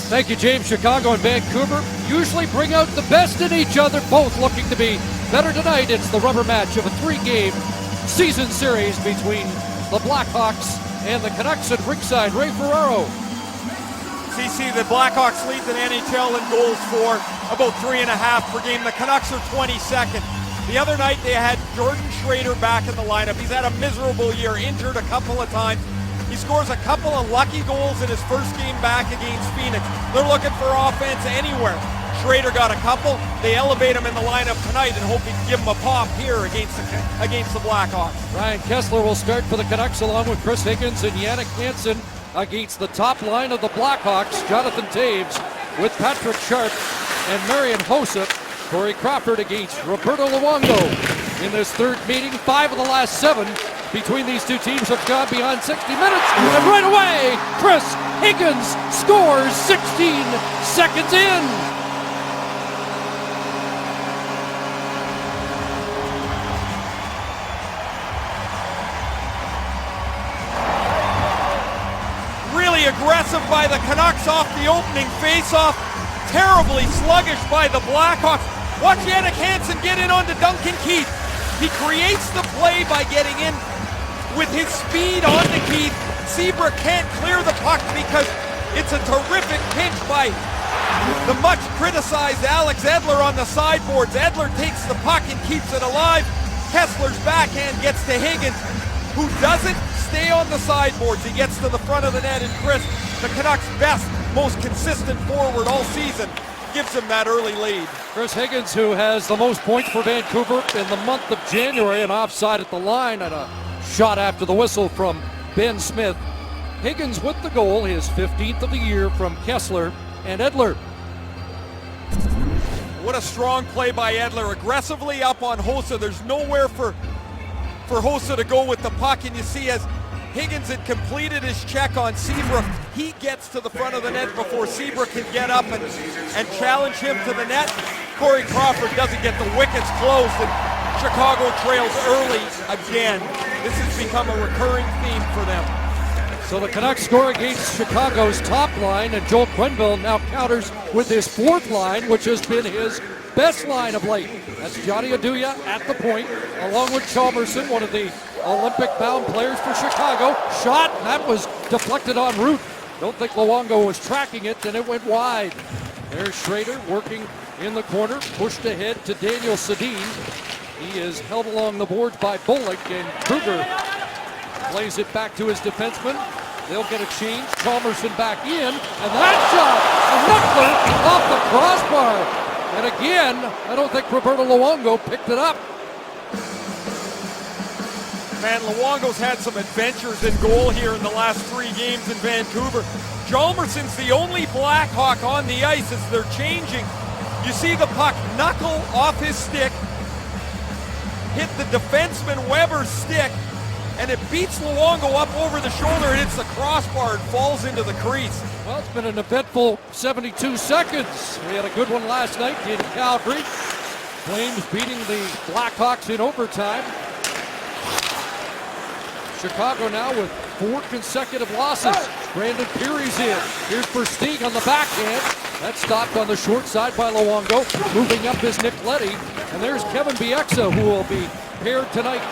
Thank you, James. Chicago and Vancouver usually bring out the best in each other, both looking to be better tonight. It's the rubber match of a 3-game season series between the Blackhawks and the Canucks at ringside. Ray Ferraro. CC, the Blackhawks lead the NHL in goals for about 3.5 per game. The Canucks are 22nd. The other night they had Jordan Schrader back in the lineup. He's had a miserable year, injured a couple of times. He scores a couple of lucky goals in his first game back against Phoenix. They're looking for offense anywhere. Schrader got a couple. They elevate him in the lineup tonight and hope he can give him a pop here against the Blackhawks. Ryan Kessler will start for the Canucks along with Chris Higgins and Jannik Hansen against the top line of the Blackhawks. Jonathan Toews with Patrick Sharp and Marian Hossa. Corey Crawford against Roberto Luongo. In this third meeting, 5 of the last 7 between these two teams have gone beyond 60 minutes. And right away, Chris Higgins scores 16 seconds in. Really aggressive by the Canucks off the opening faceoff. Terribly sluggish by the Blackhawks. Watch Jannik Hansen get in onto Duncan Keith. He creates the play by getting in with his speed onto Keith. Seabrook can't clear the puck because it's a terrific pinch by the much criticized Alex Edler on the sideboards. Edler takes the puck and keeps it alive. Kessler's backhand gets to Higgins, who doesn't stay on the sideboards. He gets to the front of the net, and Chris, the Canucks' best, most consistent forward all season, gives him that early lead. Chris Higgins, who has the most points for Vancouver in the month of January, and offside at the line and a shot after the whistle from Ben Smith. Higgins with the goal, his 15th of the year from Kessler and Edler. What a strong play by Edler, aggressively up on Hossa. There's nowhere for Hossa to go with the puck, and you see as Higgins had completed his check on Seabrook, he gets to the front of the net before Seabrook can get up and challenge him to the net. Corey Crawford doesn't get the wickets closed, and Chicago trails early again. This has become a recurring theme for them. So the Canucks score against Chicago's top line, and Joel Quenneville now counters with his 4th line, which has been his best line of late. That's Johnny Aduya at the point, along with Chalmerson, one of the Olympic-bound players for Chicago. Shot, that was deflected en route. Don't think Luongo was tracking it, and it went wide. There's Schrader working in the corner, pushed ahead to Daniel Sedin. He is held along the boards by Bullock, and Kruger plays it back to his defenseman. They'll get a change. Chalmerson back in, and that shot, a knuckler off the crossbar. And again, I don't think Roberto Luongo picked it up. Man, Luongo's had some adventures in goal here in the last 3 games in Vancouver. Chalmerson's the only Blackhawk on the ice as they're changing. You see the puck knuckle off his stick, hit the defenseman Weber's stick, and it beats Luongo up over the shoulder and hits the crossbar and falls into the crease. Well, it's been an eventful 72 seconds. We had a good one last night in Calgary. Flames beating the Blackhawks in overtime. Chicago now with 4 consecutive losses. Brandon Peary's in. Here's Versteeg on the backhand. That's stopped on the short side by Luongo. Moving up is Nick Leddy. And there's Kevin Bieksa, who will be paired tonight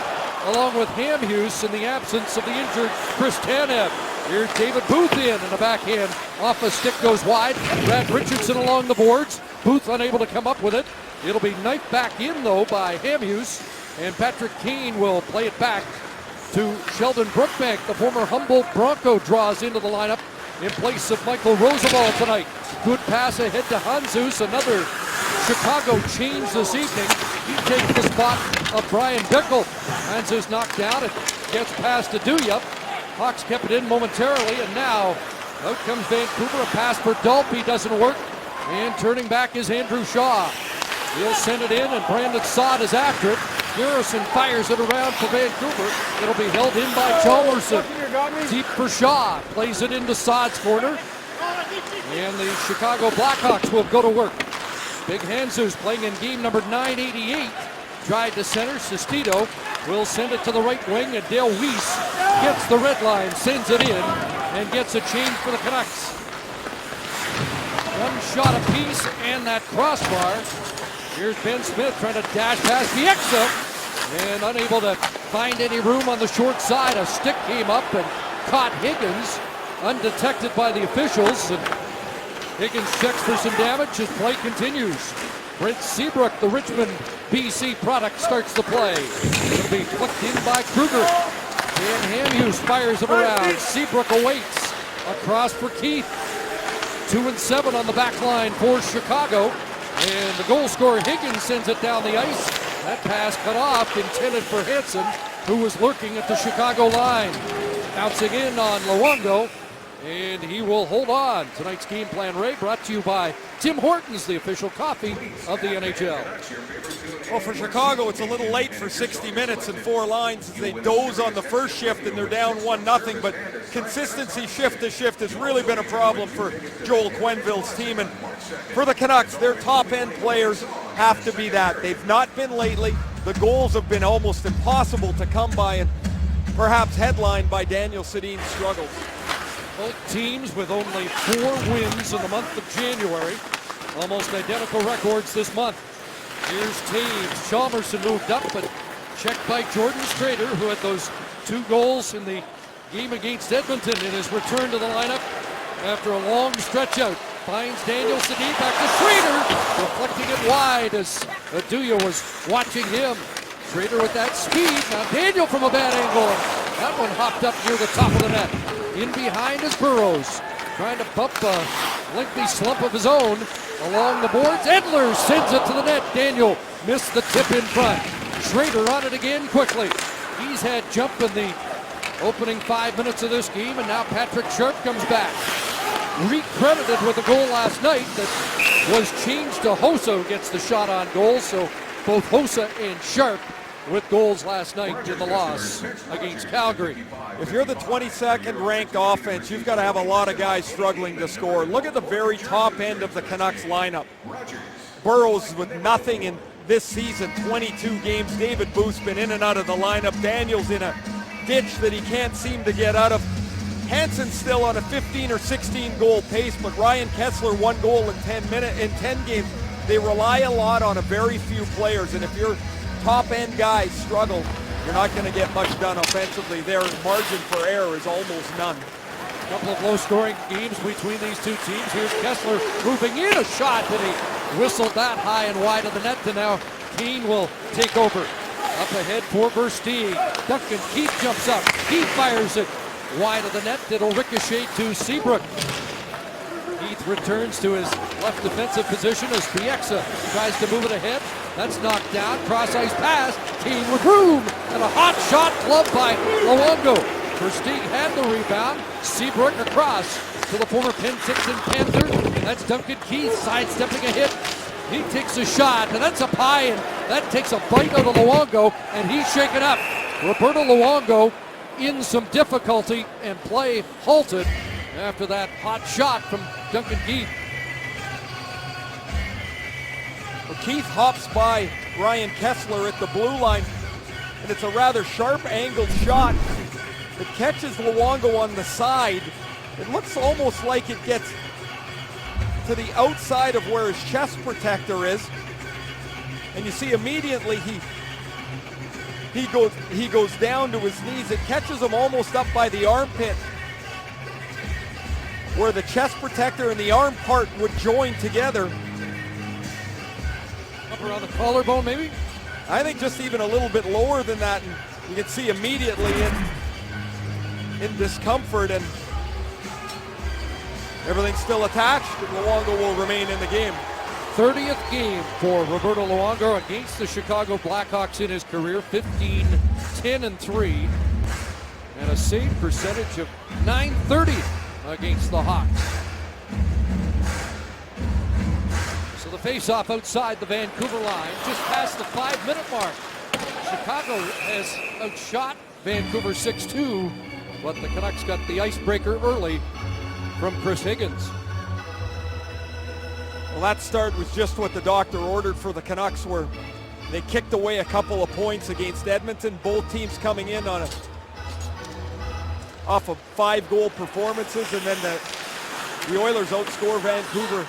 along with Hamhuis in the absence of the injured Chris Tanev. Here's David Booth in, and the backhand off a stick goes wide. Brad Richardson along the boards. Booth unable to come up with it. It'll be knifed back in, though, by Hamhuis. And Patrick Kane will play it back to Sheldon Brookbank. The former Humboldt Bronco draws into the lineup in place of Michael Roosevelt tonight. Good pass ahead to Handzus. Another Chicago change this evening. He takes the spot of Brian Bickle. Handzus knocked down. It gets past Aduya. Hawks kept it in momentarily, and now out comes Vancouver. A pass for Dalpe doesn't work. And turning back is Andrew Shaw. He'll send it in, and Brandon Saad is after it. Garrison fires it around for Vancouver. It'll be held in by Chalmerson. Deep for Shaw. Plays it into Saad's corner. And the Chicago Blackhawks will go to work. Big Handzus playing in game number 988. Drive to center. Sestito will send it to the right wing, and Dale Weiss gets the red line, sends it in, and gets a change for the Canucks. One shot apiece and that crossbar. Here's Ben Smith trying to dash past Bieksa and unable to find any room on the short side. A stick came up and caught Higgins, undetected by the officials. And Higgins checks for some damage as play continues. Brent Seabrook, the Richmond BC product, starts the play. It'll be flicked in by Kruger. Dan Hamhuis fires it around. Seabrook awaits. Across for Keith. 2-7 on the back line for Chicago. And the goal scorer Higgins sends it down the ice. That pass cut off, intended for Hansen, who was lurking at the Chicago line. Bouncing in on Luongo, and he will hold on. Tonight's Game Plan Ray brought to you by Tim Hortons, the official coffee of the NHL. Well, for Chicago, it's a little late for 60 minutes and 4 lines as they doze on the first shift and they're down 1-0. But consistency shift to shift has really been a problem for Joel Quenneville's team. And for the Canucks, their top-end players have to be that. They've not been lately. The goals have been almost impossible to come by, and perhaps headlined by Daniel Sedin's struggles. Both teams with only 4 wins in the month of January. Almost identical records this month. Here's Taves. Chalmerson moved up, but checked by Jordan Strader, who had those 2 goals in the game against Edmonton in his return to the lineup after a long stretch out. Finds Daniel Sedin back to Strader, deflecting it wide as Aduya was watching him. Strader with that speed. Now Daniel from a bad angle. That one hopped up near the top of the net. In behind is Burrows, trying to bump a lengthy slump of his own along the boards. Edler sends it to the net. Daniel missed the tip in front. Schrader on it again quickly. He's had jump in the opening 5 minutes of this game, and now Patrick Sharp comes back. Recredited with a goal last night that was changed to Hossa, who gets the shot on goal. So both Hossa and Sharp with goals last night in the loss against Calgary. If you're the 22nd ranked offense, you've got to have a lot of guys struggling to score. Look at the very top end of the Canucks lineup. Burrows with nothing in this season, 22 games. David Booth's been in and out of the lineup. Daniel's in a ditch that he can't seem to get out of. Hansen's still on a 15 or 16 goal pace, but Ryan Kessler 1 goal in 10 games. They rely a lot on a very few players, and if your top-end guys struggle, you're not going to get much done offensively. Their margin for error is almost none. A couple of low-scoring games between these two teams. Here's Kessler moving in, a shot that he whistled that high and wide of the net, and now Keane will take over. Up ahead for Versteeg. Duncan Keith jumps up. Keith fires it wide of the net. It'll ricochet to Seabrook. Keith returns to his left defensive position as Bieksa tries to move it ahead. That's knocked down. Cross-ice pass. Keane with room. And a hot shot gloved by Luongo. Versteeg had the rebound. Seabrook across to the former Penticton Panther. That's Duncan Keith sidestepping a hit. He takes a shot, and that's up high, and that takes a bite out of Luongo, and he's shaken up. Roberto Luongo in some difficulty, and play halted after that hot shot from Duncan Keith. Well, Keith hops by Ryan Kessler at the blue line, and it's a rather sharp angled shot. It catches Luongo on the side. It looks almost like it gets to the outside of where his chest protector is, and you see immediately he goes down to his knees. It catches him almost up by the armpit, where the chest protector and the arm part would join together. Up around the collarbone, maybe? I think just even a little bit lower than that, and you can see immediately in discomfort, and everything's still attached, and Luongo will remain in the game. 30th game for Roberto Luongo against the Chicago Blackhawks in his career. 15-10-3, and a save percentage of .930 against the Hawks. So the face-off outside the Vancouver line, just past the 5-minute mark. Chicago has outshot Vancouver 6-2, but the Canucks got the icebreaker early from Chris Higgins. Well, that start was just what the doctor ordered for the Canucks, where they kicked away a couple of points against Edmonton. Both teams coming in on off of 5-goal performances, and then the Oilers outscore Vancouver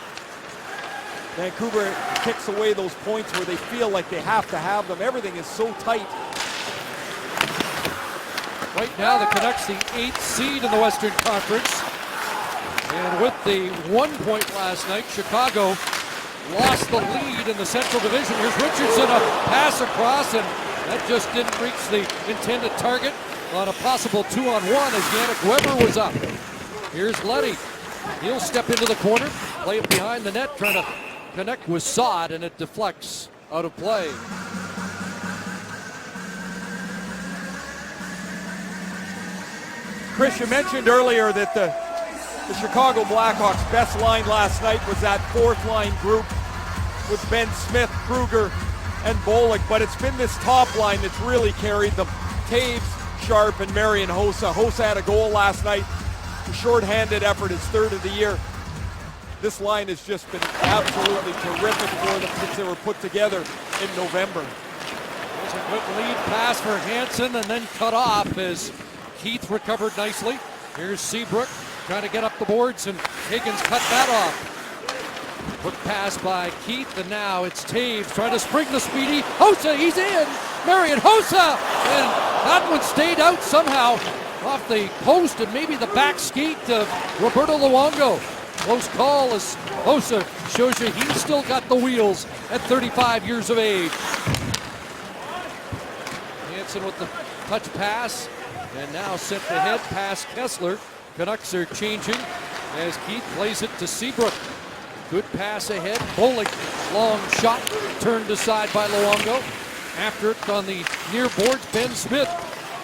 Vancouver kicks away those points where they feel like they have to have them. Everything is so tight. Right now, the Canucks, the 8th seed in the Western Conference. And with the 1 point last night, Chicago lost the lead in the Central Division. Here's Richardson, a pass across, and that just didn't reach the intended target on a possible 2-on-1 as Yannick Weber was up. Here's Leddy. He'll step into the corner, play it behind the net, trying to connect with Saad, and it deflects out of play. Chris, you mentioned earlier that the Chicago Blackhawks' best line last night was that fourth line group with Ben Smith, Kruger, and Bollig, but it's been this top line that's really carried them. Taves, Sharp, and Marian Hossa. Hossa had a goal last night. A short-handed effort, his third of the year. This line has just been absolutely terrific for them since they were put together in November. There's a good lead pass for Hansen and then cut off as Keith recovered nicely. Here's Seabrook trying to get up the boards, and Higgins cut that off. Quick pass by Keith, and now it's Taves trying to spring the speedy. Hossa, he's in! Marian Hossa! And that one stayed out somehow off the post and maybe the back skate of Roberto Luongo. Close call as Hossa shows you he's still got the wheels at 35 years of age. Hansen with the touch pass, and now sent ahead past Kessler. Canucks are changing as Keith plays it to Seabrook. Good pass ahead. Bollig, long shot, turned aside by Luongo. After it on the near boards, Ben Smith,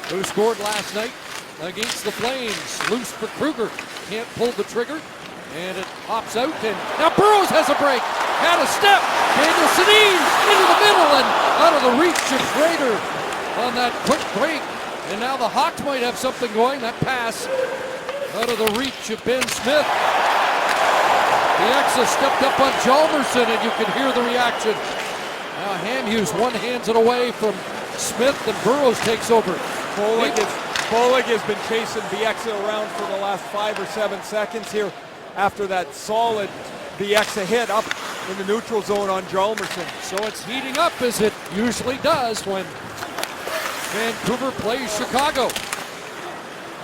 who scored last night against the Flames. Loose for Kruger. Can't pull the trigger. And it hops out. And now Burrows has a break. Had a step. Daniel Sedin into the middle and out of the reach of Schrader on that quick break. And now the Hawks might have something going. That pass out of the reach of Ben Smith. Bieksa stepped up on Hjalmarsson, and you can hear the reaction. Now Hamhuis one-hands it away from Smith, and Burrows takes over. Bollig has been chasing Bieksa around for the last 5 or 7 seconds here after that solid Bieksa hit up in the neutral zone on Hjalmarsson. So it's heating up as it usually does when Vancouver plays Chicago.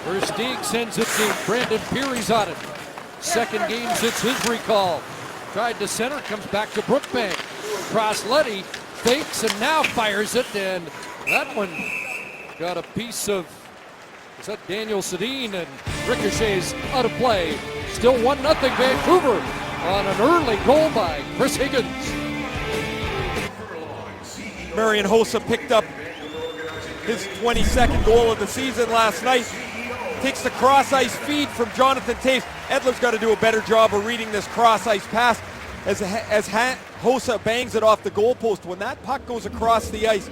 Versteeg sends it to Brandon Peary's on it. Second game since his recall. Tried to center, comes back to Brookbank. Cross Leddy, fakes and now fires it, and that one got a piece of, is that Daniel Sedin, and ricochets out of play. Still 1-0 Vancouver on an early goal by Chris Higgins. Marian Hossa picked up his 22nd goal of the season last night. Takes the cross-ice feed from Jonathan Taves. Edler's got to do a better job of reading this cross-ice pass as Hossa bangs it off the goalpost. When that puck goes across the ice,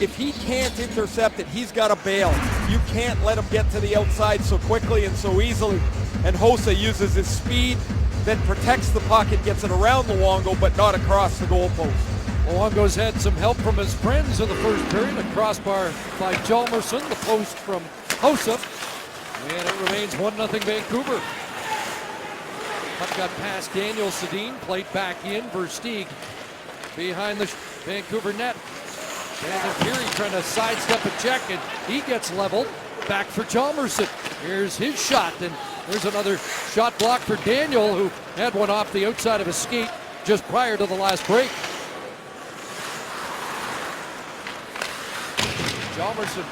if he can't intercept it, he's got to bail. You can't let him get to the outside so quickly and so easily. And Hossa uses his speed, then protects the puck and gets it around Luongo, but not across the goalpost. Luongo's had some help from his friends in the first period. A crossbar by Hjalmarsson, the post from Hossa. And it remains 1-0 Vancouver. Puck got past Daniel Sedin, played back in. Versteeg behind the Vancouver net. Brandon Peary trying to sidestep a check, and he gets leveled. Back for Hjalmarsson. Here's his shot, and there's another shot block for Daniel, who had one off the outside of his skate just prior to the last break. Hjalmarsson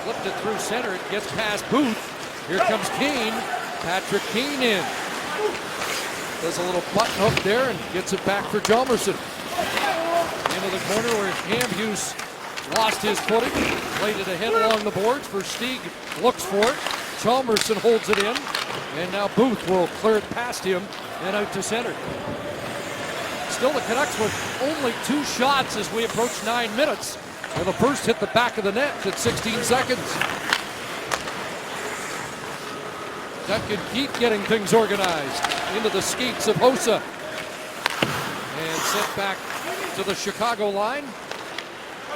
flipped it through center. It gets past Booth. Here comes Kane. Patrick Kane in. Does a little button hook there and gets it back for Hjalmarsson. Into the corner where Hamhuis lost his footing. Played it ahead along the boards. Versteeg looks for it. Hjalmarsson holds it in. And now Booth will clear it past him and out to center. Still the Canucks with only 2 shots as we approach 9 minutes. And the first hit the back of the net at 16 seconds. That can keep getting things organized into the skates of Hossa. And sent back to the Chicago line,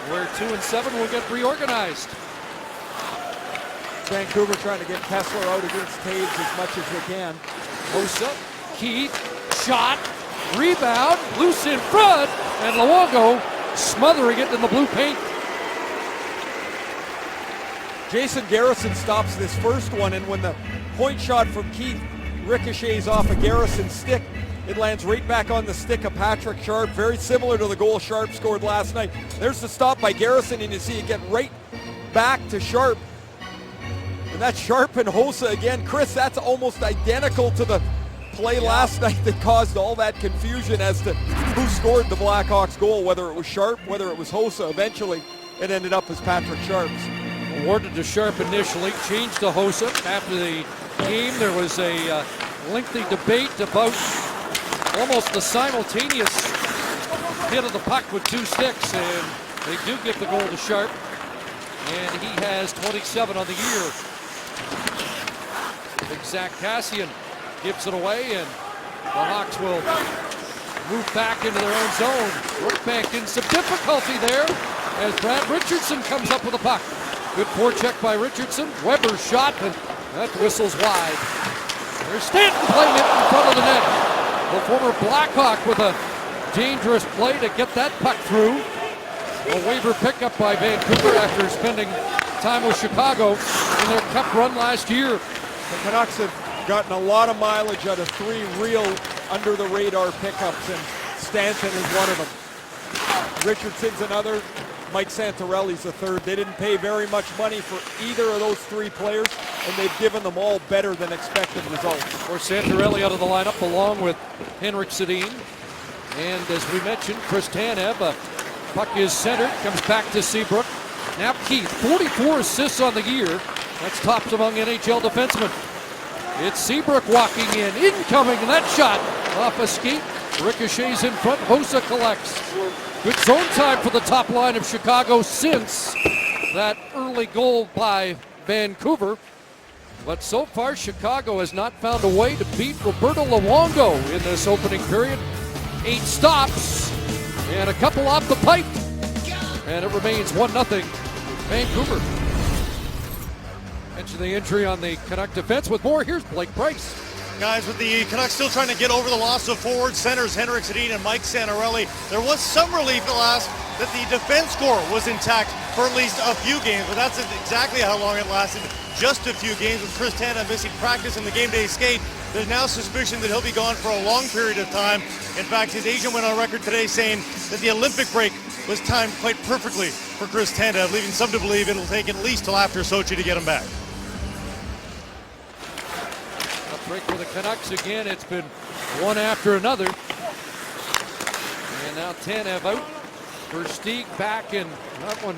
where 2 and 7 will get reorganized. Vancouver trying to get Kessler out against Taves as much as they can. Hossa, Keith, shot, Rebound, loose in front, and Luongo smothering it in the blue paint. Jason Garrison stops this first one, and when the point shot from Keith ricochets off a Garrison stick, it lands right back on the stick of Patrick Sharp, very similar to the goal Sharp scored last night. There's the stop by Garrison, and you see it get right back to Sharp. And that's Sharp and Hossa again. Chris, that's almost identical to the play last night that caused all that confusion as to who scored the Blackhawks goal, whether it was Sharp, whether it was Hossa. Eventually, it ended up as Patrick Sharp's. Awarded to Sharp initially, changed to Hossa. After the game, there was a lengthy debate about almost the simultaneous hit of the puck with two sticks, and they do give the goal to Sharp, and he has 27 on the year. Big Zach Kassian gives it away, and the Hawks will move back into their own zone. Brookbank in some difficulty there as Brad Richardson comes up with the puck. Good forecheck by Richardson. Weber's shot, and that whistles wide. There's Stanton playing it in front of the net. The former Blackhawk with a dangerous play to get that puck through. A waiver pickup by Vancouver after spending time with Chicago in their cup run last year. The Canucks have gotten a lot of mileage out of three real under-the-radar pickups, and Stanton is one of them. Richardson's another. Mike Santorelli's a third. They didn't pay very much money for either of those three players, and they've given them all better than expected results. Of course, Santorelli out of the lineup along with Henrik Sedin. And as we mentioned, Chris Tanev, puck is centered, comes back to Seabrook. Now Keith, 44 assists on the year. That's topped among NHL defensemen. It's Seabrook walking in, incoming, and that shot off a skate. Ricochets in front, Hossa collects. Good zone time for the top line of Chicago since that early goal by Vancouver. But so far, Chicago has not found a way to beat Roberto Luongo in this opening period. 8 stops and a couple off the pipe. And it remains 1-0 Vancouver. Mention the injury on the Canuck defense. With more, here's Blake Price. Guys, with the Canucks still trying to get over the loss of forward centers Henrik Sedin and Mike Santorelli, there was some relief at last that the defense core was intact for at least a few games, but that's exactly how long it lasted. Just a few games with Chris Tanev missing practice in the game day skate. There's now suspicion that he'll be gone for a long period of time. In fact, his agent went on record today saying that the Olympic break was timed quite perfectly for Chris Tanev, leaving some to believe it'll take at least till after Sochi to get him back. Break for the Canucks again. It's been one after another. And now Tanev out. Versteeg back, and that one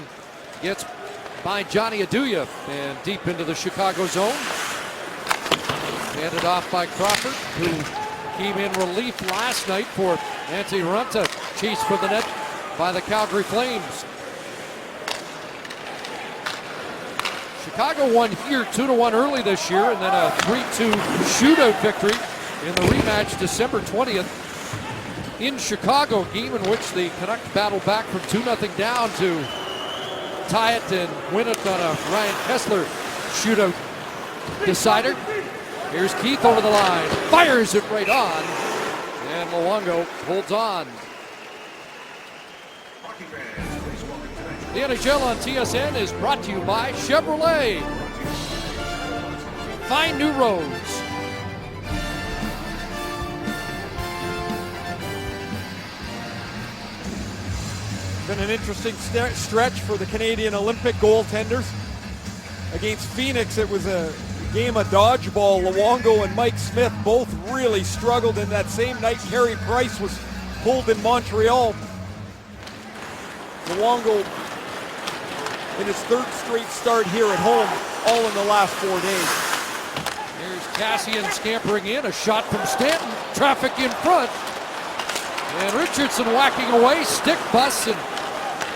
gets by Johnny Aduya and deep into the Chicago zone. Handed off by Crawford, who came in relief last night for Antti Ranta. Chased for the net by the Calgary Flames. Chicago won here 2-1 early this year, and then a 3-2 shootout victory in the rematch December 20th in Chicago, game in which the Canucks battled back from 2-0 down to tie it and win it on a Ryan Kessler shootout decider. Here's Keith over the line, fires it right on, and Luongo holds on. The NHL on TSN is brought to you by Chevrolet. Find new roads. Been an interesting stretch for the Canadian Olympic goaltenders. Against Phoenix, it was a game of dodgeball. Luongo and Mike Smith both really struggled in that same night. Carey Price was pulled in Montreal. Luongo in his third straight start here at home, all in the last 4 days. Here's Kassian scampering in, a shot from Stanton, traffic in front. And Richardson whacking away, stick bus, and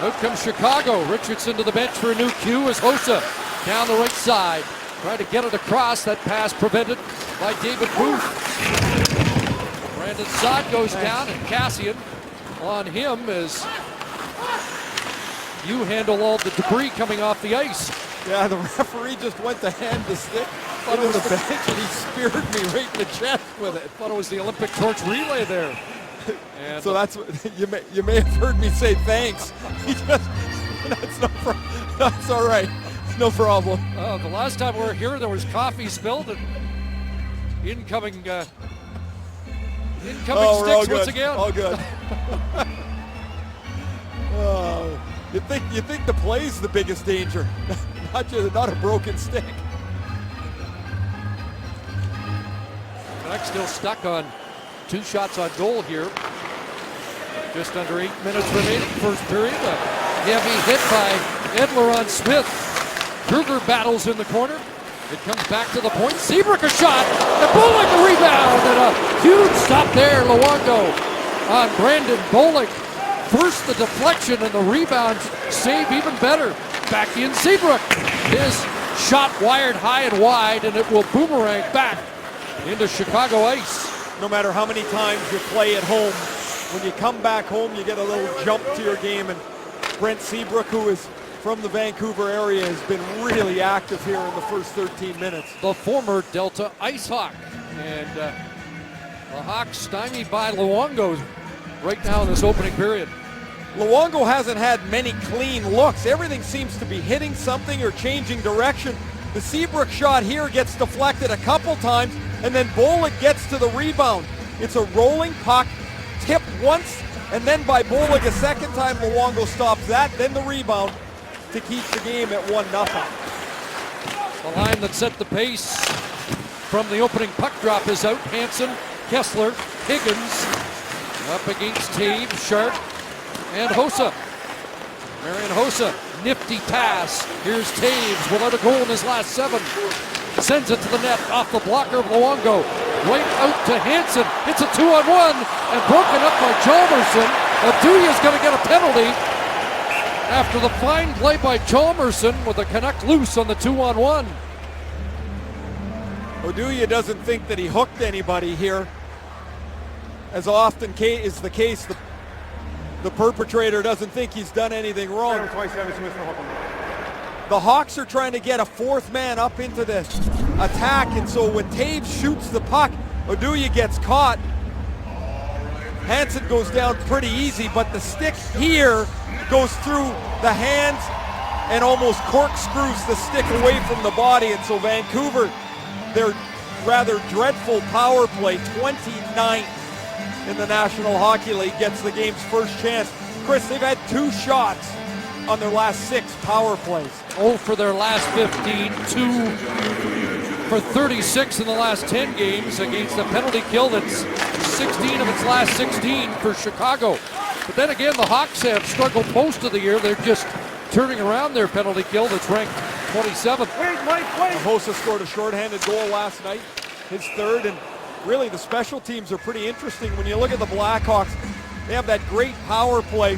out comes Chicago. Richardson to the bench for a new cue as Hossa down the right side. Trying to get it across, that pass prevented by David Booth. Brandon Saad goes down, and Kassian on him as you handle all the debris coming off the ice. Yeah, the referee just went to hand the stick into the bench, and he speared me right in the chest with it. Thought it was the Olympic torch relay there. And So that's what you may have heard me say thanks. That's all right. No problem. the last time we were here, there was coffee spilled and incoming Oh, we're all sticks good. once again. All good. Oh, you think the play's the biggest danger, not a broken stick. Canucks still stuck on 2 shots on goal here. Just under 8 minutes remaining, first period. A heavy hit by Edler on Smith. Kruger battles in the corner. It comes back to the point. Seabrook a shot. And Bollig a rebound. And a huge stop there. Luongo on Brandon Bollig. First the deflection and the rebound save even better. Back in Seabrook. His shot wired high and wide, and it will boomerang back into Chicago ice. No matter how many times you play at home, when you come back home, you get a little jump to your game. And Brent Seabrook, who is from the Vancouver area, has been really active here in the first 13 minutes. The former Delta Ice Hawk. And the Hawks stymied by Luongo right now in this opening period. Luongo hasn't had many clean looks. Everything seems to be hitting something or changing direction. The Seabrook shot here gets deflected a couple times, and then Bollig gets to the rebound. It's a rolling puck, tipped once, and then by Bollig a second time. Luongo stops that, then the rebound to keep the game at 1-0. The line that set the pace from the opening puck drop is out. Hansen, Kessler, Higgins up against Taves, Sharp, and Hossa. Marian Hossa, nifty pass. Here's Taves without a goal in his last 7. Sends it to the net off the blocker of Luongo. Right out to Hansen. It's a 2-on-1 and broken up by Chalmerson. Oduya's going to get a penalty after the fine play by Chalmerson with the Canuck loose on the 2-on-1. Oduya doesn't think that he hooked anybody here. As often is the case, the perpetrator doesn't think he's done anything wrong. The Hawks are trying to get a 4th man up into the attack, and so when Taves shoots the puck, Oduya gets caught. Hansen goes down pretty easy, but the stick here goes through the hands and almost corkscrews the stick away from the body, and so Vancouver, their rather dreadful power play, 29th in the National Hockey League, gets the game's first chance. Chris, they've had 2 shots on their last 6 power plays. 0 for their last 15, 2 for 36 in the last 10 games against a penalty kill that's 16 of its last 16 for Chicago. But then again, the Hawks have struggled most of the year. They're just turning around their penalty kill that's ranked 27th. Hossa scored a shorthanded goal last night, his 3rd, and really the special teams are pretty interesting. When you look at the Blackhawks, they have that great power play.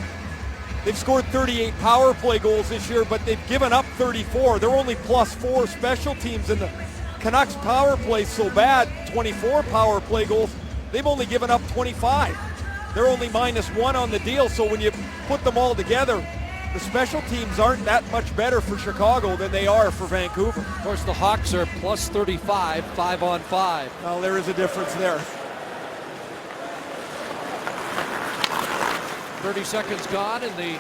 They've scored 38 power play goals this year, but they've given up 34. They're only +4 special teams, and the Canucks power play so bad, 24 power play goals, they've only given up 25. They're only -1 on the deal, so when you put them all together, the special teams aren't that much better for Chicago than they are for Vancouver. Of course, the Hawks are +35, 5-on-5. Well, there is a difference there. 30 seconds gone in the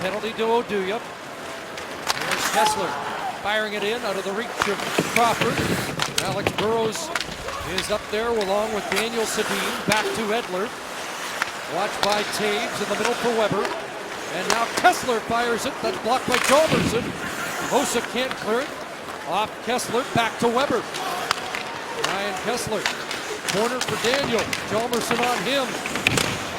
penalty to Oduya. Here's Kessler firing it in out of the reach of Crawford. Alex Burrows is up there along with Daniel Sedin. Back to Edler. Watched by Taves in the middle for Weber. And now Kessler fires it. That's blocked by Chalmerson. Hossa can't clear it. Off Kessler, back to Weber. Ryan Kessler. Corner for Daniel. Chalmerson on him.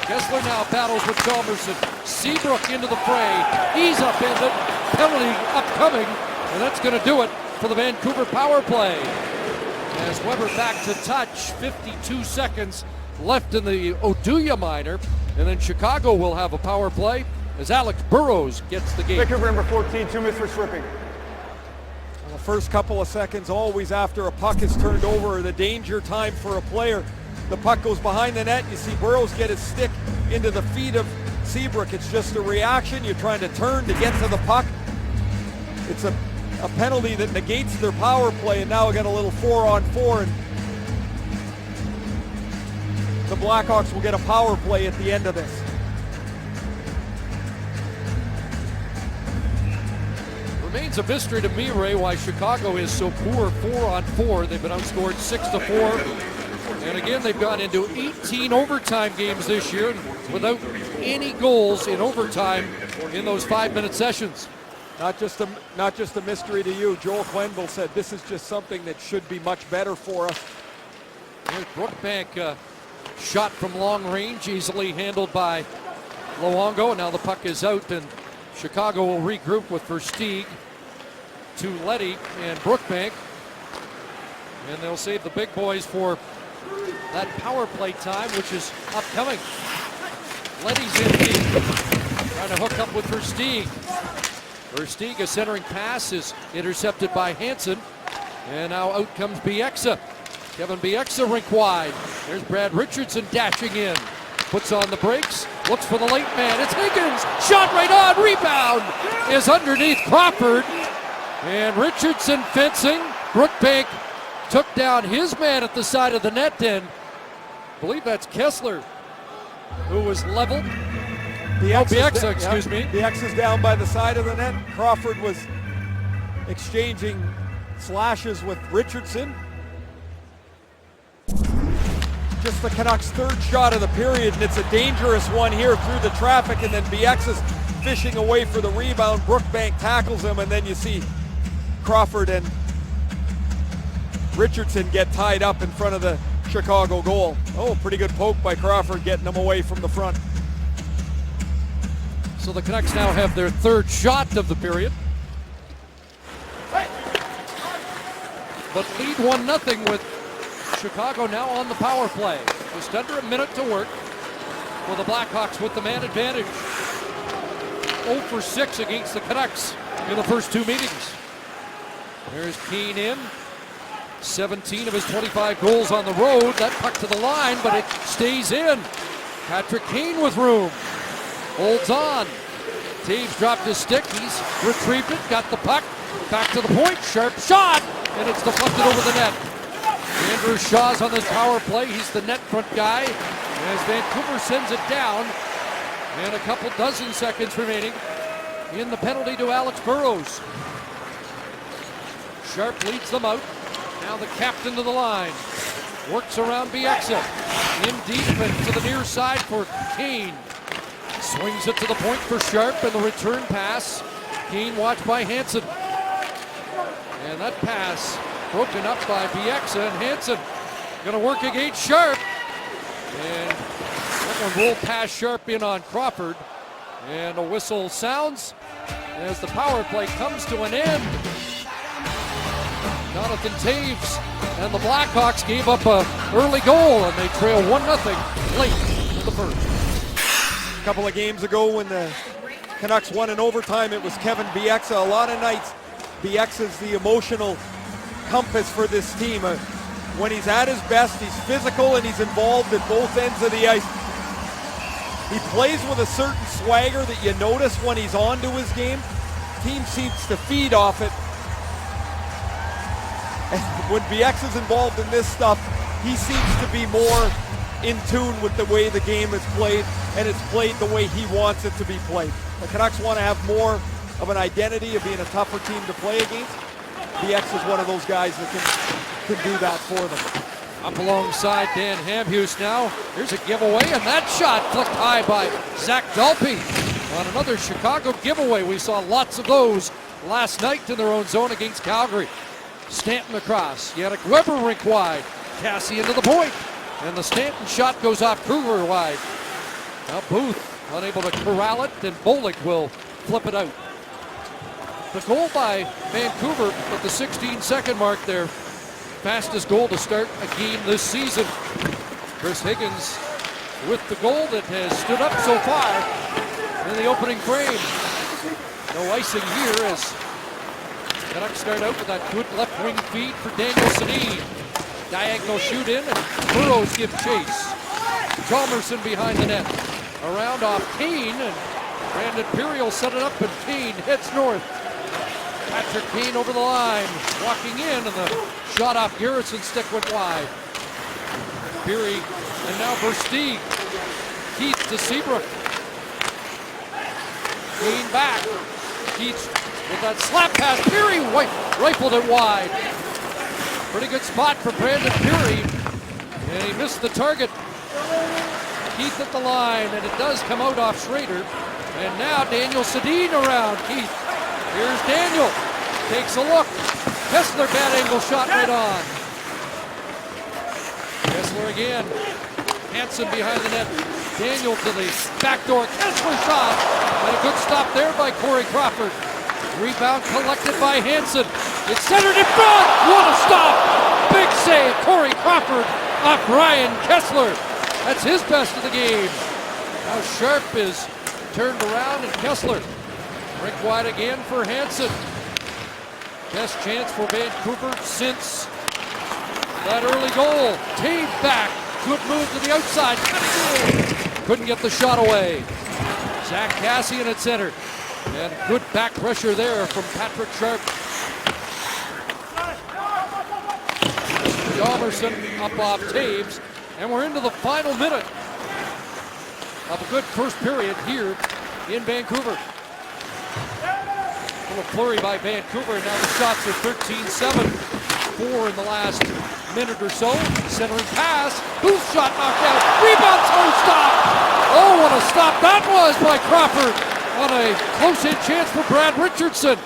Kessler now battles with Chalmerson. Seabrook into the fray. He's upended. Penalty upcoming. And that's going to do it for the Vancouver power play. As Weber back to touch. 52 seconds left in the Oduya minor. And then Chicago will have a power play as Alex Burrows gets the game. Vancouver number 14, 2 minutes for stripping. The first couple of seconds, always after a puck is turned over, the danger time for a player. The puck goes behind the net. You see Burrows get his stick into the feet of Seabrook. It's just a reaction. You're trying to turn to get to the puck. It's a penalty that negates their power play, and now we got a little 4-on-4. And the Blackhawks will get a power play at the end of this. Remains a mystery to me, Ray, why Chicago is so poor 4-on-4. They've been outscored 6-4. And again, they've gone into 18 overtime games this year without any goals in overtime in those 5-minute sessions. Not just a mystery to you. Joel Quenneville said this is just something that should be much better for us. Here's Brookbank, shot from long range, easily handled by Luongo. Now the puck is out, and Chicago will regroup with Versteeg to Leddy and Brookbank. And they'll save the big boys for that power play time, which is upcoming. Leddy's in deep, trying to hook up with Versteeg. Versteeg, a centering pass, is intercepted by Hansen. And now out comes Bieksa. Kevin Bieksa rink wide. There's Brad Richardson dashing in. Puts on the brakes, looks for the late man. It's Higgins, shot right on, rebound is underneath Crawford. And Richardson fencing. Brookbank took down his man at the side of the net, and I believe that's Kessler who was leveled. Bieksa, excuse me. Bieksa's down by the side of the net. Crawford was exchanging slashes with Richardson. Just the Canucks' third shot of the period, and it's a dangerous one here through the traffic, and then Bieksa's fishing away for the rebound. Brookbank tackles him, and then you see Crawford and Richardson get tied up in front of the Chicago goal. Oh, pretty good poke by Crawford, getting them away from the front. So the Canucks now have their third shot of the period. But lead 1-0 with Chicago now on the power play. Just under a minute to work for the Blackhawks with the man advantage. 0 for 6 against the Canucks in the first two meetings. There's Keane in. 17 of his 25 goals on the road. That puck to the line, but it stays in. Patrick Kane with room. Holds on. Taves dropped his stick. He's retrieved it, got the puck. Back to the point. Sharp shot, and it's deflected over the net. Andrew Shaw's on this power play. He's the net front guy. As Vancouver sends it down. And a couple dozen seconds remaining in the penalty to Alex Burrows. Sharp leads them out. Now the captain to the line. Works around Bieksa. In deep and to the near side for Kane. Swings it to the point for Sharp, and the return pass. Kane watched by Hansen. And that pass broken up by Bieksa, and Hansen going to work against Sharp. And that one rolled past Sharp in on Crawford. And a whistle sounds as the power play comes to an end. Jonathan Taves and the Blackhawks gave up an early goal, and they trail 1-0 late in the first. A couple of games ago when the Canucks won in overtime, it was Kevin Bieksa. A lot of nights, Bieksa's the emotional compass for this team. When he's at his best, he's physical and he's involved at both ends of the ice. He plays with a certain swagger that you notice when he's onto his game. Team seems to feed off it. And when Bieksa's involved in this stuff, he seems to be more in tune with the way the game is played, and it's played the way he wants it to be played. The Canucks want to have more of an identity of being a tougher team to play against. Bieksa's one of those guys that can do that for them. Up alongside Dan Hamhuis now. Here's a giveaway, and that shot flicked high by Zach Dalpe. On another Chicago giveaway. We saw lots of those last night in their own zone against Calgary. Stanton across. Yannick Weber rink wide. Cassie into the point. And the Stanton shot goes off Kruger wide. Now Booth unable to corral it, and Bollig will flip it out. The goal by Vancouver at the 16-second mark there. Fastest goal to start a game this season. Chris Higgins with the goal that has stood up so far in the opening frame. No icing here as Canucks start out with that good left wing feed for Daniel Sedin. Diagonal shoot in, and Burrows give chase. Chalmerson behind the net. Around off Kane, and Brandon Peary will set it up, and Kane heads north. Patrick Kane over the line, walking in, and the shot off Garrison's stick went wide. Peary And now Versteeg. Keith to Seabrook. Lean back. Keith with that slap pass. Peary rifled it wide. Pretty good spot for Brandon Peary. And he missed the target. Keith at the line, and it does come out off Schrader. And now Daniel Sedin around Keith. Here's Daniel. Takes a look. Kessler bad angle shot right on. Kessler again. Hansen behind the net. Daniel to the back door. Kessler shot. And a good stop there by Corey Crawford. Rebound collected by Hansen. It's centered in front. What a stop. Big save. Corey Crawford off Ryan Kessler. That's his best of the game. Now Sharp is turned around and Kessler. Rink wide again for Hansen. Best chance for Vancouver since that early goal. Tave back. Good move to the outside. Couldn't get the shot away. Zach Kassian at center. And good back pressure there from Patrick Sharp. Hjalmarsson up off Taves. And we're into the final minute of a good first period here in Vancouver. A little flurry by Vancouver. Now the shots are 13-7. 4 in the last minute or so. Centering pass. Booth shot knocked out. Rebound through stop. Oh, what a stop that was by Crawford on a close-in chance for Brad Richardson.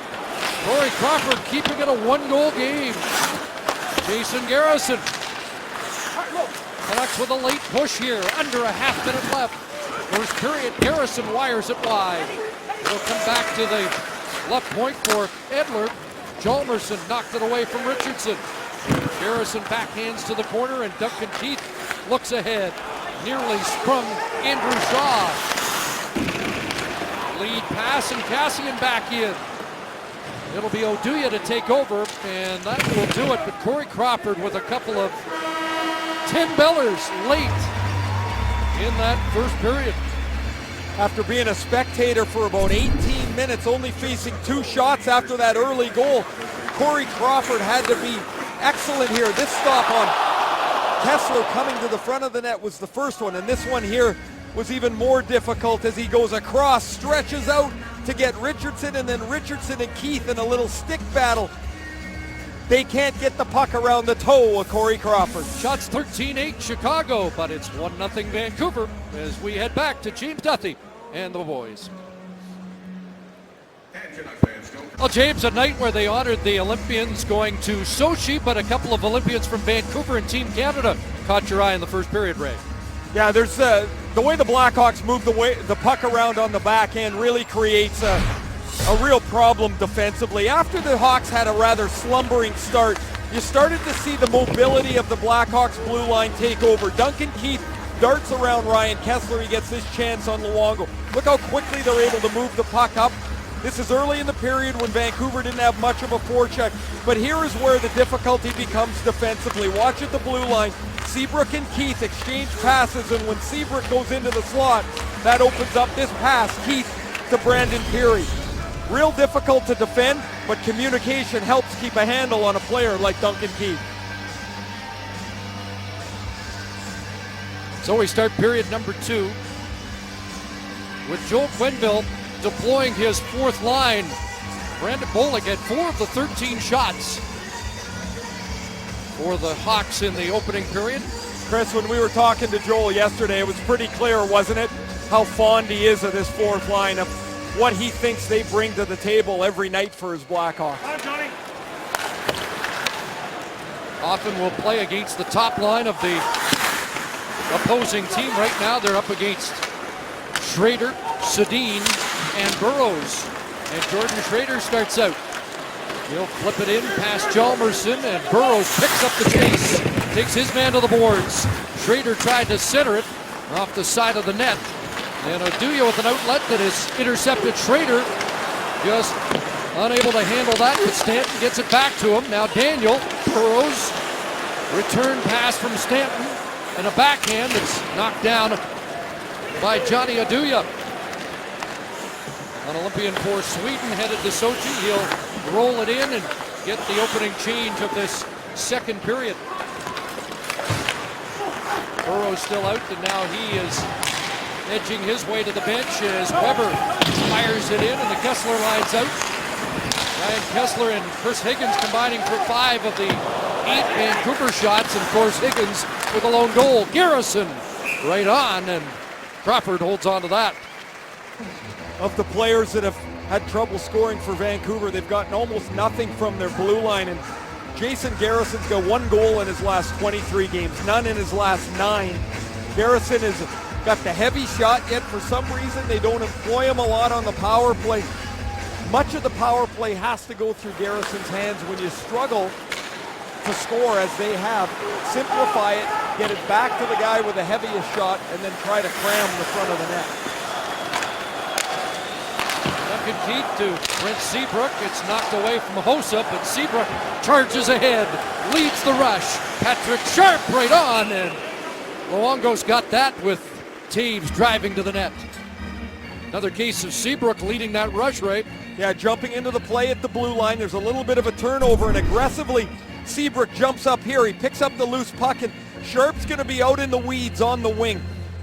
Corey Crawford keeping it a one-goal game. Jason Garrison. Canucks with a late push here. Under a half minute left. First period, Garrison wires it wide. It'll come back to the left point for Edler. Hjalmarsson knocked it away from Richardson. Garrison backhands to the corner and Duncan Keith looks ahead. Nearly sprung Andrew Shaw. Lead pass and Kassian back in. It'll be Oduya to take over and that will do it. But Corey Crawford with a couple of 10 bellers late in that first period. After being a spectator for about 18 minutes, only facing 2 shots after that early goal, Corey Crawford had to be excellent here. This stop on Kessler coming to the front of the net was the first one, and this one here was even more difficult as he goes across, stretches out to get Richardson, and then Richardson and Keith in a little stick battle. They can't get the puck around the toe of Corey Crawford. Shots 13-8 Chicago, but it's 1-0 Vancouver as we head back to James Duthie and the boys. Well, James, a night where they honored the Olympians going to Sochi, but a couple of Olympians from Vancouver and Team Canada caught your eye in the first period, Ray. Yeah, there's the way the Blackhawks move the puck around on the back end really creates a real problem defensively. After the Hawks had a rather slumbering start, you started to see the mobility of the Blackhawks blue line take over. Duncan Keith darts around Ryan Kessler. He gets his chance on Luongo. Look how quickly they're able to move the puck up. This is early in the period when Vancouver didn't have much of a forecheck, but here is where the difficulty becomes defensively. Watch at the blue line. Seabrook and Keith exchange passes, and when Seabrook goes into the slot, that opens up this pass, Keith to Brandon Peary. Real difficult to defend, but communication helps keep a handle on a player like Duncan Keith. So we start period number 2 with Joel Quenneville deploying his fourth line. Brandon Bollig had 4 of the 13 shots for the Hawks in the opening period. Chris, when we were talking to Joel yesterday, it was pretty clear, wasn't it, how fond he is of this fourth line, of what he thinks they bring to the table every night for his Blackhawks. Often will play against the top line of the opposing team. Right now they're up against Schrader, Sedin, and Burrows. And Jordan Schrader starts out. He'll flip it in past Hjalmarsson, and Burrows picks up the chase. Takes his man to the boards. Schrader tried to center it off the side of the net. And Oduya with an outlet that has intercepted Schrader. Just unable to handle that, but Stanton gets it back to him. Now Daniel, Burrows, return pass from Stanton, and a backhand that's knocked down by Johnny Oduya. An Olympian for Sweden headed to Sochi. He'll roll it in and get the opening change of this second period. Burrow's still out, and now he is edging his way to the bench as Weber fires it in, and the Kessler line's out. Ryan Kessler and Chris Higgins combining for 5 of the 8 Vancouver shots, and of course Higgins with a lone goal. Garrison right on, and Crawford holds on to that. Of the players that have had trouble scoring for Vancouver, they've gotten almost nothing from their blue line, and Jason Garrison's got 1 goal in his last 23 games, none in his last 9. Garrison has got the heavy shot, yet for some reason they don't employ him a lot on the power play. Much of the power play has to go through Garrison's hands. When you struggle to score as they have, simplify it, get it back to the guy with the heaviest shot, and then try to cram the front of the net. Duncan Keith to Brent Seabrook. It's knocked away from Hossa, but Seabrook charges ahead, leads the rush. Patrick Sharp right on, and Luongo's got that with Taves driving to the net. Another case of Seabrook leading that rush, right? Yeah, jumping into the play at the blue line. There's a little bit of a turnover, and aggressively Seabrook jumps up here. He picks up the loose puck, and Sharp's going to be out in the weeds on the wing.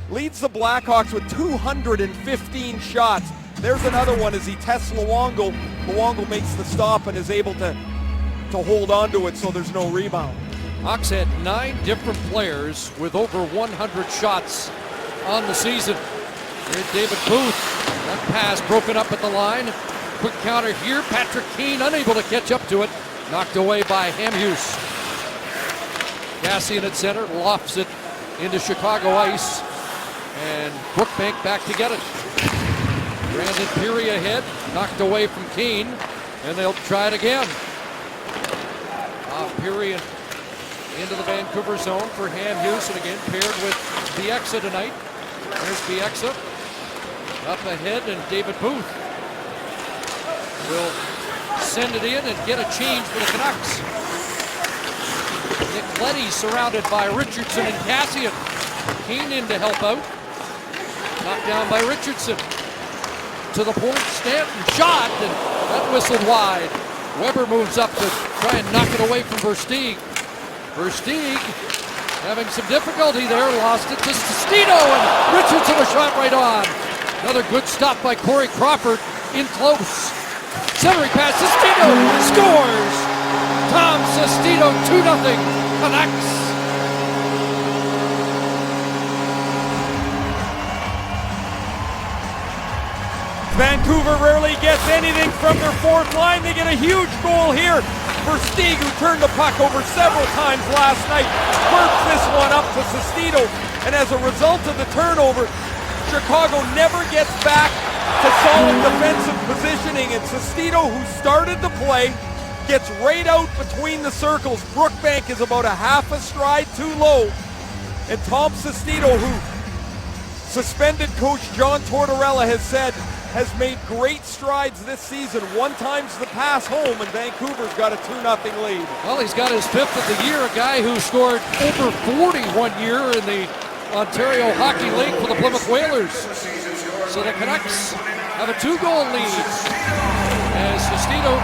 Leads the Blackhawks with 215 shots. There's another one as he tests Luongo. Luongo makes the stop and is able to hold on to it, so there's no rebound. Hawks had 9 different players with over 100 shots on the season. Here's David Booth. That pass broken up at the line. Quick counter here. Patrick Kane unable to catch up to it. Knocked away by Hamhuis. Cassian at center lofts it into Chicago ice. And Brookbank back to get it. Brandon Peary ahead. Knocked away from Kane. And they'll try it again. Peary into the Vancouver zone for Hamhuis, and again paired with Bieksa tonight. There's Bieksa up ahead, and David Booth will send it in and get a change for the Canucks. Nick Leddy surrounded by Richardson and Cassian. Kane in to help out. Knocked down by Richardson. To the point, Stanton shot, and that whistled wide. Weber moves up to try and knock it away from Versteeg. Versteeg having some difficulty there, lost it to Sestito, and Richardson a shot right on. Another good stop by Corey Crawford in close. Centering pass, Sestito scores! Tom Sestito, 2-0 Canucks. Vancouver rarely gets anything from their 4th line. They get a huge goal here. Versteeg, who turned the puck over several times last night, works this one up to Sestito, and as a result of the turnover, Chicago never gets back to solid defensive positioning, and Sestito, who started the play, gets right out between the circles. Brookbank is about a half a stride too low, and Tom Sestito, who suspended coach John Tortorella has said has made great strides this season. 1 times the pass home, and Vancouver's got a 2-0 lead. Well, he's got his 5th of the year, a guy who scored over 40 one year in the Ontario Hockey League for the Plymouth Whalers. So the Canucks have a 2-goal lead as Sestito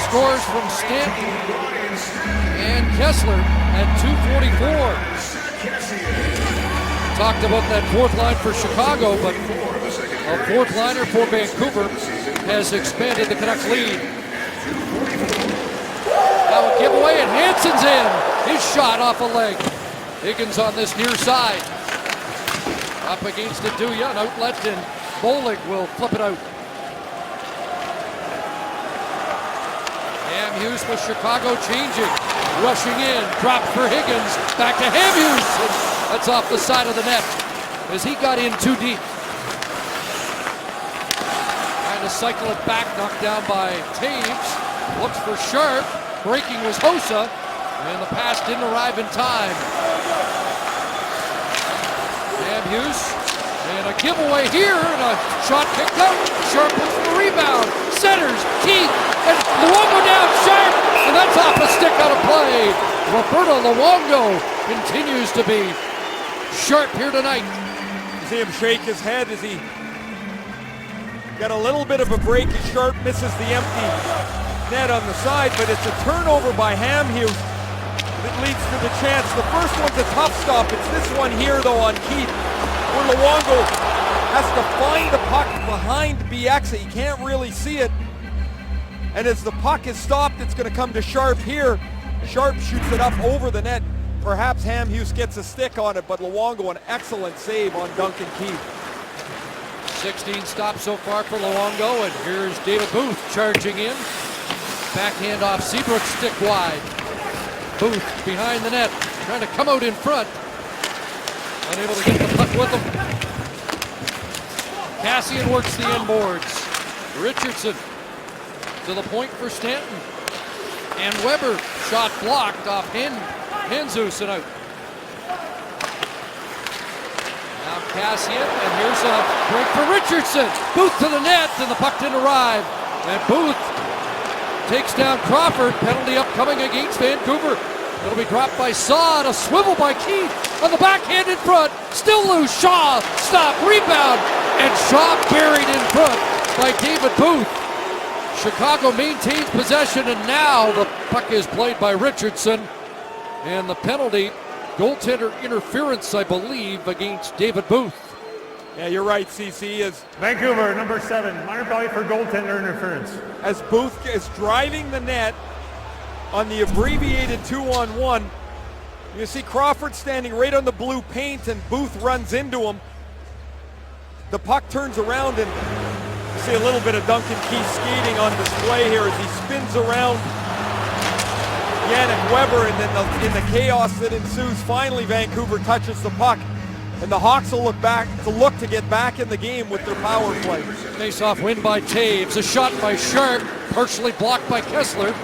scores from Stanton and Kessler at 2:44. Talked about that 4th line for Chicago, but a 4th liner for Vancouver has expanded the Canucks lead. Now a giveaway, and Hansen's in. His shot off a leg. Higgins on this near side. Up against it, Duya, an outlet, and Bolig will flip it out. Hamhuis with Chicago changing. Rushing in, dropped for Higgins. Back to Hamhuis. That's off the side of the net as he got in too deep. To cycle it back, knocked down by Taves. Looks for Sharp. Breaking was Hossa, and the pass didn't arrive in time. Hamhuis, and a giveaway here, and a shot picked up. Sharp looks for the rebound. Centers, Keith, and Luongo down, Sharp, and that's off a stick out of play. Roberto Luongo continues to be sharp here tonight. You see him shake his head as he got a little bit of a break as Sharp misses the empty net on the side, but it's a turnover by Hamhuis. that leads to the chance. The first one's a tough stop. It's this one here, though, on Keith, where Luongo has to find the puck behind Bieksa. He can't really see it. And as the puck is stopped, it's going to come to Sharp here. Sharp shoots it up over the net. Perhaps Hamhuis gets a stick on it, but Luongo, an excellent save on Duncan Keith. 16 stops so far for Luongo, and here's David Booth charging in. Backhand off Seabrook, stick wide. Booth behind the net, trying to come out in front. Unable to get the puck with him. Cassian works the end boards. Richardson to the point for Stanton. And Weber, shot blocked off Jesus and out. Now Cassian, and here's a break for Richardson. Booth to the net, and the puck didn't arrive. And Booth takes down Crawford. Penalty upcoming against Vancouver. It'll be dropped by Saad. A swivel by Keith on the backhand in front. Still loose. Shaw, stop, rebound. And Shaw buried in front by David Booth. Chicago maintains possession, and now the puck is played by Richardson. And the penalty, goaltender interference, I believe, against David Booth. Yeah, you're right, CC. As Vancouver, number 7, minor penalty for goaltender interference. as Booth is driving the net on the abbreviated 2-on-1, you see Crawford standing right on the blue paint, and Booth runs into him. The puck turns around, and you see a little bit of Duncan Keith skating on display here as he spins around Yannick Weber, and then in the chaos that ensues, finally Vancouver touches the puck, and the Hawks will look to get back in the game with their power play. Face-off win by Taves. A shot by Sharp, partially blocked by Kessler.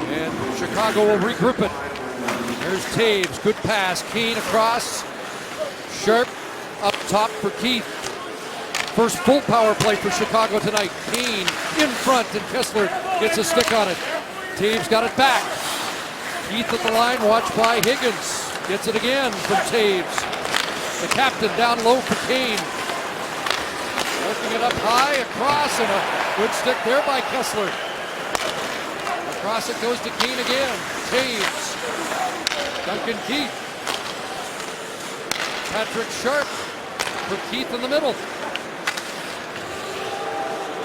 And Chicago will regroup it. There's Taves, good pass. Kane across. Sharp up top for Keith. First full power play for Chicago tonight. Kane in front, and Kessler gets a stick on it. Taves got it back. Keith at the line, watched by Higgins. Gets it again from Taves. The captain down low for Kane. Working it up high, across, and a good stick there by Kessler. Across it goes to Kane again. Taves. Duncan Keith. Patrick Sharp for Keith in the middle.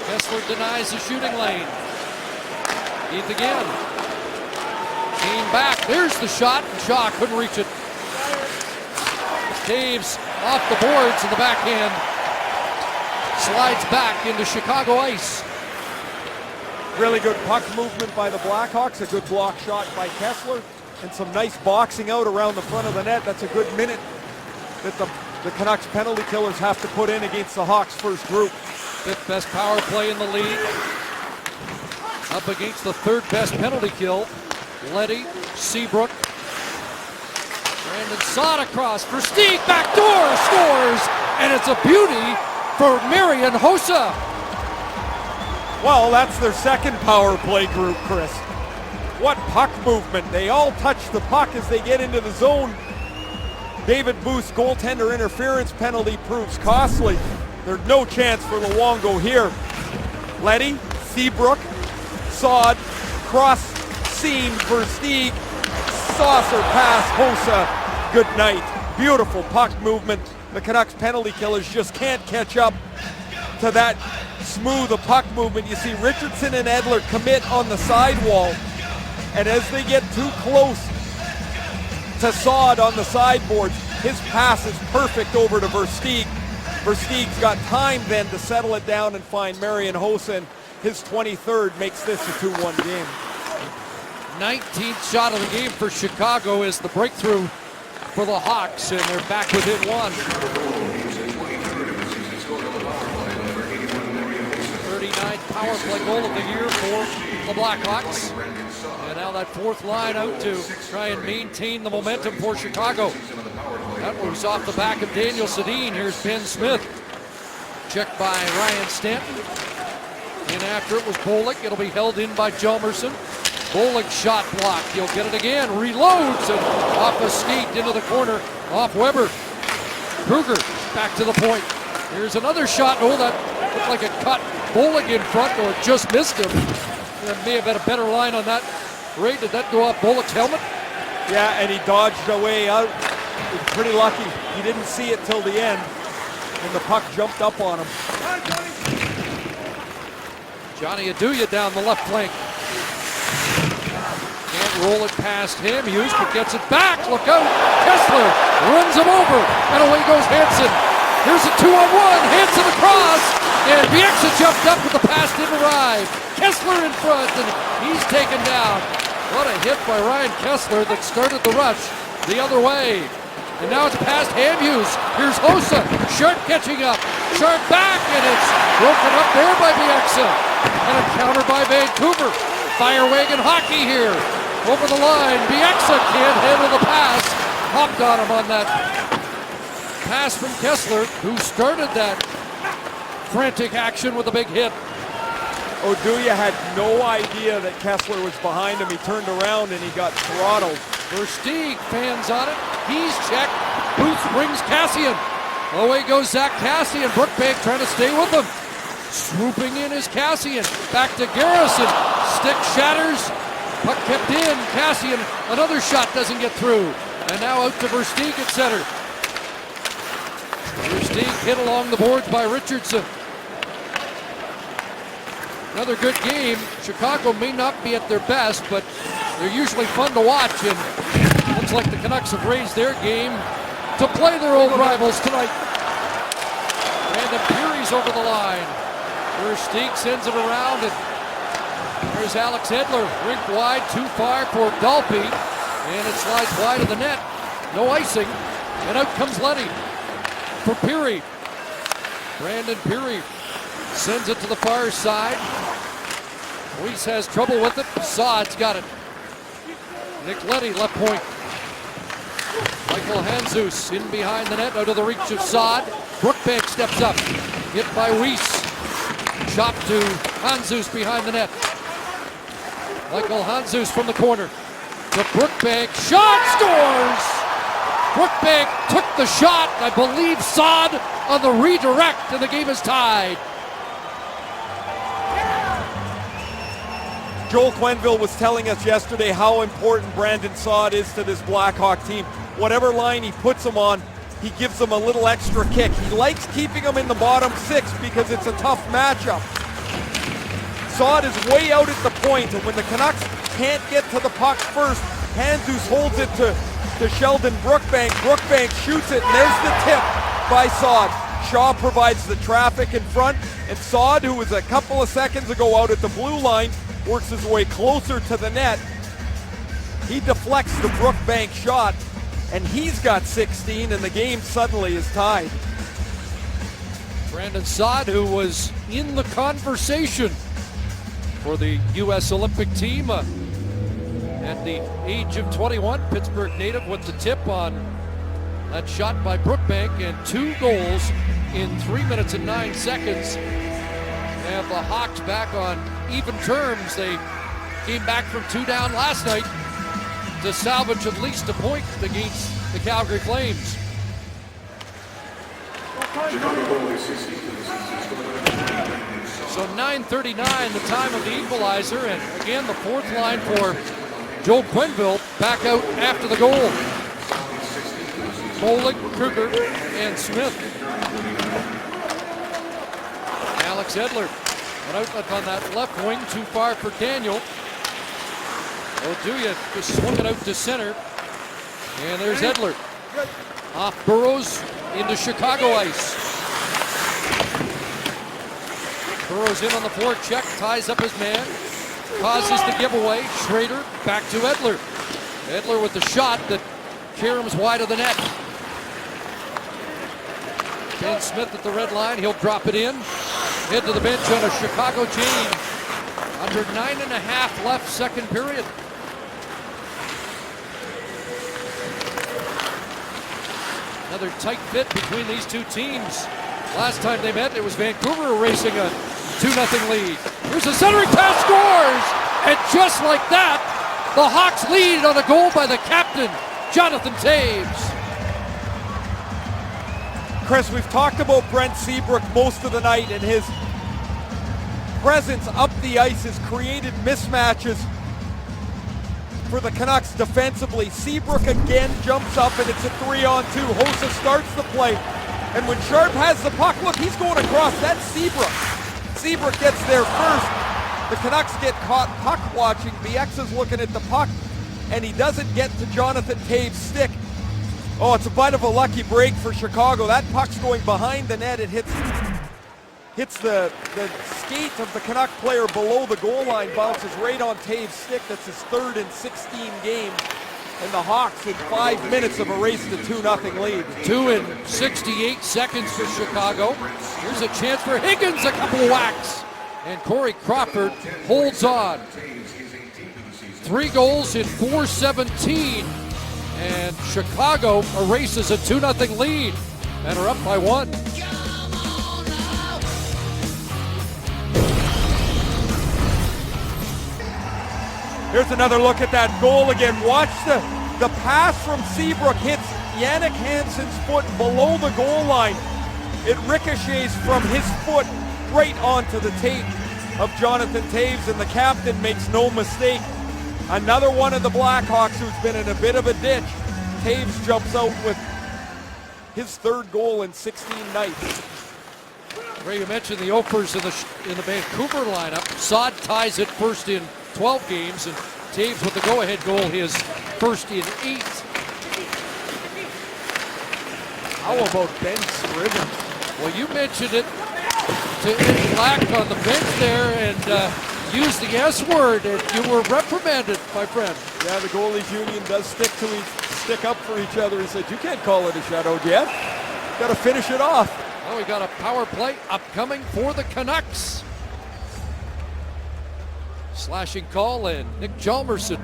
Kessler denies the shooting lane. Keith again. Kane back. There's the shot. Shaw couldn't reach it. Taves off the boards in the backhand. Slides back into Chicago ice. Really good puck movement by the Blackhawks. A good block shot by Kessler. And some nice boxing out around the front of the net. That's a good minute that the Canucks penalty killers have to put in against the Hawks' first group. Fifth best power play in the league. Up against the third best penalty kill. Leddy, Seabrook. Brandon Saad across for Steve, backdoor, scores, and it's a beauty for Marian Hossa. Well, that's their second power play group, Chris. What puck movement. They all touch the puck as they get into the zone. David Booth's goaltender interference penalty proves costly. There's no chance for Luongo here. Leddy, Seabrook, Saad, cross seam for Stieg, saucer pass, Hossa. Good night. Beautiful puck movement. The Canucks penalty killers just can't catch up to that smooth puck movement. You see Richardson and Edler commit on the sidewall, and as they get too close to Saad on the sideboards, his pass is perfect over to Versteeg. Versteeg's got time then to settle it down and find Marian Hossa, and his 23rd makes this a 2-1 game. 19th shot of the game for Chicago is the breakthrough for the Hawks, and they're back within one. 39th power play goal of the year for the Blackhawks. And now that fourth line out to try and maintain the momentum for Chicago. That moves off the back of Daniel Sedin. Here's Ben Smith. Checked by Ryan Stanton. In after it was Bollig. It'll be held in by Hjalmarsson. Bollig shot blocked. He'll get it again. Reloads and off a skate into the corner. Off Weber. Kruger back to the point. Here's another shot. Oh, that looked like a cut. Bollig in front, or just missed him. There may have been a better line on that. Ray, did that go off Bollig's helmet? Yeah, and he dodged away out. He was pretty lucky. He didn't see it till the end, and the puck jumped up on him. Johnny Aduya down the left flank. Can't roll it past him. Hughes, but gets it back. Look out. Kessler runs him over, and away goes Hansen. Here's a 2-on-1. Hansen across, and Bieksa jumped up, but the pass didn't arrive. Kessler in front, and he's taken down. What a hit by Ryan Kessler that started the rush the other way. And now it's past Hamhuis. Here's Hossa. Sharp catching up. Sharp back, and it's broken up there by Bieksa. And a counter by Vancouver. Fire wagon hockey here. Over the line. Bieksa can't handle the pass. Hopped on him on that pass from Kessler, who started that frantic action with a big hit. Oduya had no idea that Kessler was behind him. He turned around and he got throttled. Versteeg fans on it. He's checked. Booth brings Cassian. Away goes Zach Cassian. Brookbank trying to stay with him. Swooping in is Cassian. Back to Garrison. Stick shatters. Puck kept in. Cassian, another shot doesn't get through. And now out to Versteeg at center. Versteeg hit along the boards by Richardson. Another good game. Chicago may not be at their best, but they're usually fun to watch, and looks like the Canucks have raised their game to play their old rivals tonight. Brandon Peary's over the line. Versteeg sends it around, and there's Alex Edler. Rink wide, too far for Dalpe, and it slides wide of the net. No icing, and out comes Leddy for Peary. Brandon Peary sends it to the far side. Weiss has trouble with it. Saad's got it. Nick Leddy, left point. Michael Handzus in behind the net, out of the reach of Saad. Brookbank steps up. Hit by Weiss. Chop to Handzus behind the net. Michael Handzus from the corner. To Brookbank. Shot, scores! Brookbank took the shot. I believe Saad on the redirect, and the game is tied. Joel Quenneville was telling us yesterday how important Brandon Saad is to this Blackhawk team. Whatever line he puts them on, he gives them a little extra kick. He likes keeping them in the bottom six because it's a tough matchup. Saad is way out at the point, and when the Canucks can't get to the puck first, Handzus holds it to Sheldon Brookbank. Brookbank shoots it, and there's the tip by Saad. Shaw provides the traffic in front, and Saad, who was a couple of seconds ago out at the blue line, works his way closer to the net. He deflects the Brookbank shot, and he's got 16, and the game suddenly is tied. Brandon Saad, who was in the conversation for the U.S. Olympic team at the age of 21, Pittsburgh native, with the tip on that shot by Brookbank, and 2 goals in 3 minutes and 9 seconds. They have the Hawks back on even terms. They came back from 2 down last night to salvage at least a point against the Calgary Flames. So 9:39, the time of the equalizer, and again the fourth line for Joel Quenneville back out after the goal. Molig, Kruger, and Smith. Alex Edler, an outlet on that left wing, too far for Daniel. Oduya just swung it out to center. And there's Edler. Off Burrows into Chicago ice. Burrows in on the forecheck, ties up his man, causes the giveaway. Schrader back to Edler. Edler with the shot that caroms wide of the net. Ben Smith at the red line, he'll drop it in. Head to the bench on a Chicago change. Under 9.5 left, second period. Another tight fit between these two teams. Last time they met, it was Vancouver erasing a 2-0 lead. Here's a centering pass, scores! And just like that, the Hawks lead on a goal by the captain, Jonathan Toews. Chris, we've talked about Brent Seabrook most of the night, and his presence up the ice has created mismatches for the Canucks defensively. Seabrook again jumps up, and it's a 3-on-2. Hossa starts the play, and when Sharp has the puck, look, he's going across. That's Seabrook. Seabrook gets there first. The Canucks get caught puck watching. BX is looking at the puck, and he doesn't get to Jonathan Toews' stick. Oh, it's a bit of a lucky break for Chicago. That puck's going behind the net. It hits the skate of the Canuck player below the goal line, bounces right on Toews' stick. That's his third in 16 games. And the Hawks in 5 minutes have erased the 2-0 lead. 2 in 68 seconds for Chicago. Here's a chance for Higgins, a couple of whacks. And Corey Crawford holds on. 3 goals in 4:17. And Chicago erases a 2-0 lead and are up by 1. Here's another look at that goal again. Watch the pass from Seabrook hits Jannik Hansen's foot below the goal line. It ricochets from his foot right onto the tape of Jonathan Toews, and the captain makes no mistake. Another one of the Blackhawks who's been in a bit of a ditch. Toews jumps out with his 3rd goal in 16 nights. Ray, you mentioned the Opers in the Vancouver lineup. Saad ties it first in 12 games, and Toews with the go-ahead goal, his first in 8. How about Ben Scriven? Well, you mentioned it to Eddie Black on the bench there, and used the S word, and you were reprimanded, my friend. Yeah, the goalies union does stick up for each other. He said, you can't call it a shutout yet. Got to finish it off. Well, we got a power play upcoming for the Canucks. Slashing call, and Nick Hjalmarsson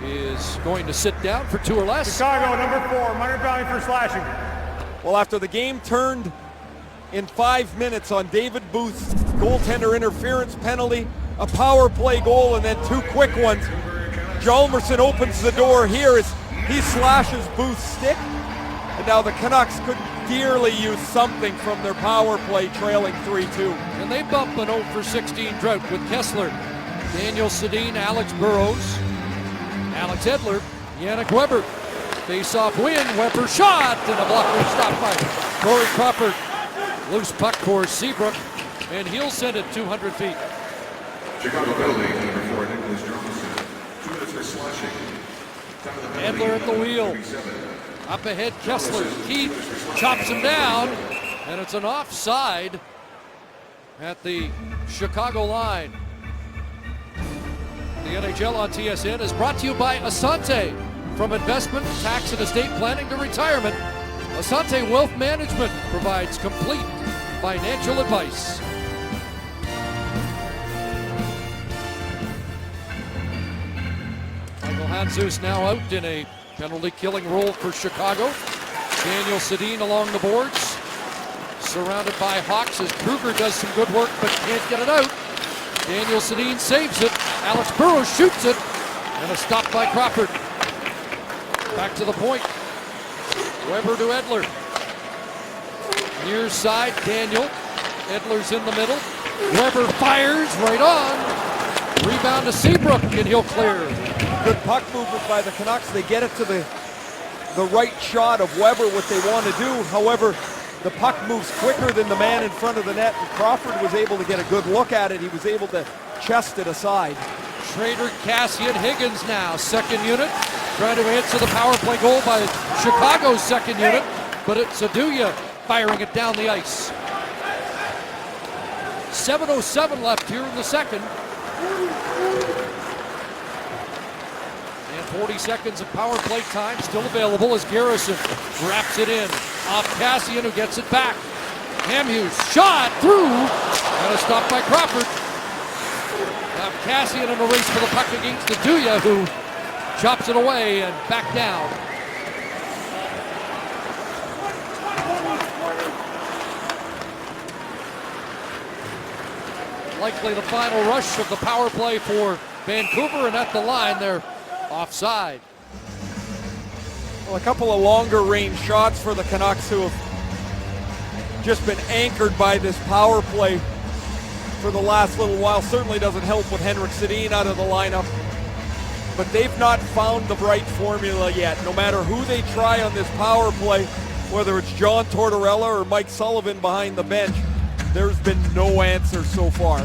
is going to sit down for 2 or less. Chicago, number 4, minor penalty for slashing. Well, after the game turned in 5 minutes on David Booth's goaltender interference penalty, a power play goal, and then 2 quick ones, Hjalmarsson opens the door here as he slashes Booth's stick. And now the Canucks could dearly use something from their power play, trailing 3-2. And they bump an 0 for 16 drought with Kessler, Daniel Sedin, Alex Burrows, Alex Edler, Yannick Weber. Face-off win, Weber shot, and a blocker stopped by Corey Crawford. Loose puck for Seabrook, and he'll send it 200 feet. Chicago penalty, number 4, Nicholas Johnson. 2 minutes for slashing. Edler at the wheel. Up ahead, Kessler. Keith chops him down, and it's an offside at the Chicago line. The NHL on TSN is brought to you by Asante. From investment, tax, and estate planning to retirement, Asante Wealth Management provides complete financial advice. Michael Handzus now out in a penalty-killing role for Chicago. Daniel Sedin along the boards, surrounded by Hawks as Kruger does some good work but can't get it out. Daniel Sedin saves it. Alex Burrows shoots it, and a stop by Crawford. Back to the point. Weber to Edler. Near side, Daniel. Edler's in the middle. Weber fires right on. Rebound to Seabrook, and he'll clear. Good puck movement by the Canucks. They get it to the right shot of Weber, what they want to do. However, the puck moves quicker than the man in front of the net, and Crawford was able to get a good look at it. He was able to chest it aside. Schrader, Cassian, Higgins now, second unit. Trying to answer the power play goal by Chicago's second unit, but it's Aduya firing it down the ice. 7:07 left here in the second. And 40 seconds of power play time still available as Garrison wraps it in. Off Cassian, who gets it back. Hamhuis shot through, and a stop by Crawford. Now Cassian in a race for the puck against Aduya, who chops it away and back down. Likely the final rush of the power play for Vancouver, and at the line they're offside. Well, a couple of longer range shots for the Canucks, who have just been anchored by this power play for the last little while. Certainly doesn't help with Henrik Sedin out of the lineup. but they've not found the right formula yet. No matter who they try on this power play, whether it's John Tortorella or Mike Sullivan behind the bench, there's been no answer so far.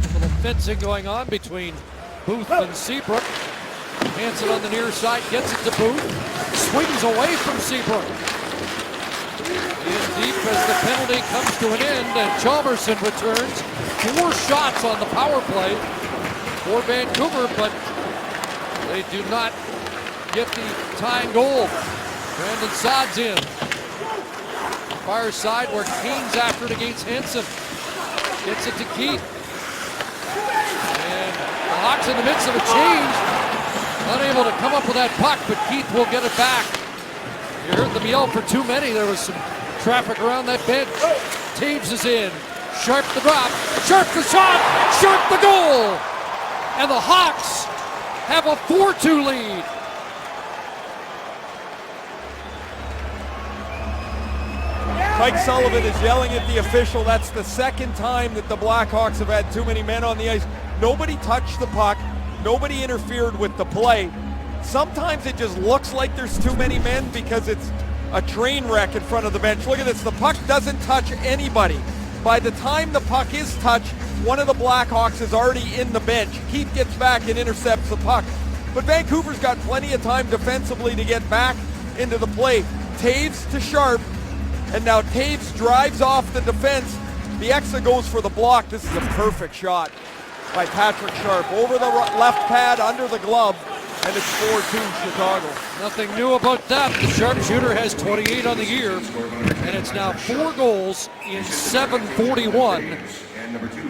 A little fencing going on between Booth and Seabrook. Hansen on the near side gets it to Booth. Swings away from Seabrook. In deep as the penalty comes to an end, and Chalmerson returns. 4 shots on the power play for Vancouver, but they do not get the tying goal. Brandon Saad's in. Far side where Kane's after it against Hansen. Gets it to Keith. And the Hawks in the midst of a change. Unable to come up with that puck, but Keith will get it back. You heard them yell for too many. There was some traffic around that bench. Taves is in. Sharp the drop. Sharp the shot. Sharp the goal. And the Hawks have a 4-2 lead. Mike Sullivan is yelling at the official. That's the second time that the Blackhawks have had too many men on the ice. Nobody touched the puck. Nobody interfered with the play. Sometimes it just looks like there's too many men because it's a train wreck in front of the bench. Look at this. The puck doesn't touch anybody. By the time the puck is touched, one of the Blackhawks is already in the bench. Keith gets back and intercepts the puck. But Vancouver's got plenty of time defensively to get back into the play. Taves to Sharp. And now Taves drives off the defense. The Exa goes for the block. This is a perfect shot by Patrick Sharp. Over the left pad, under the glove, and it's 4-2 Chicago. Nothing new about that. The sharpshooter has 28 on the year, and it's now 4 goals in 7:41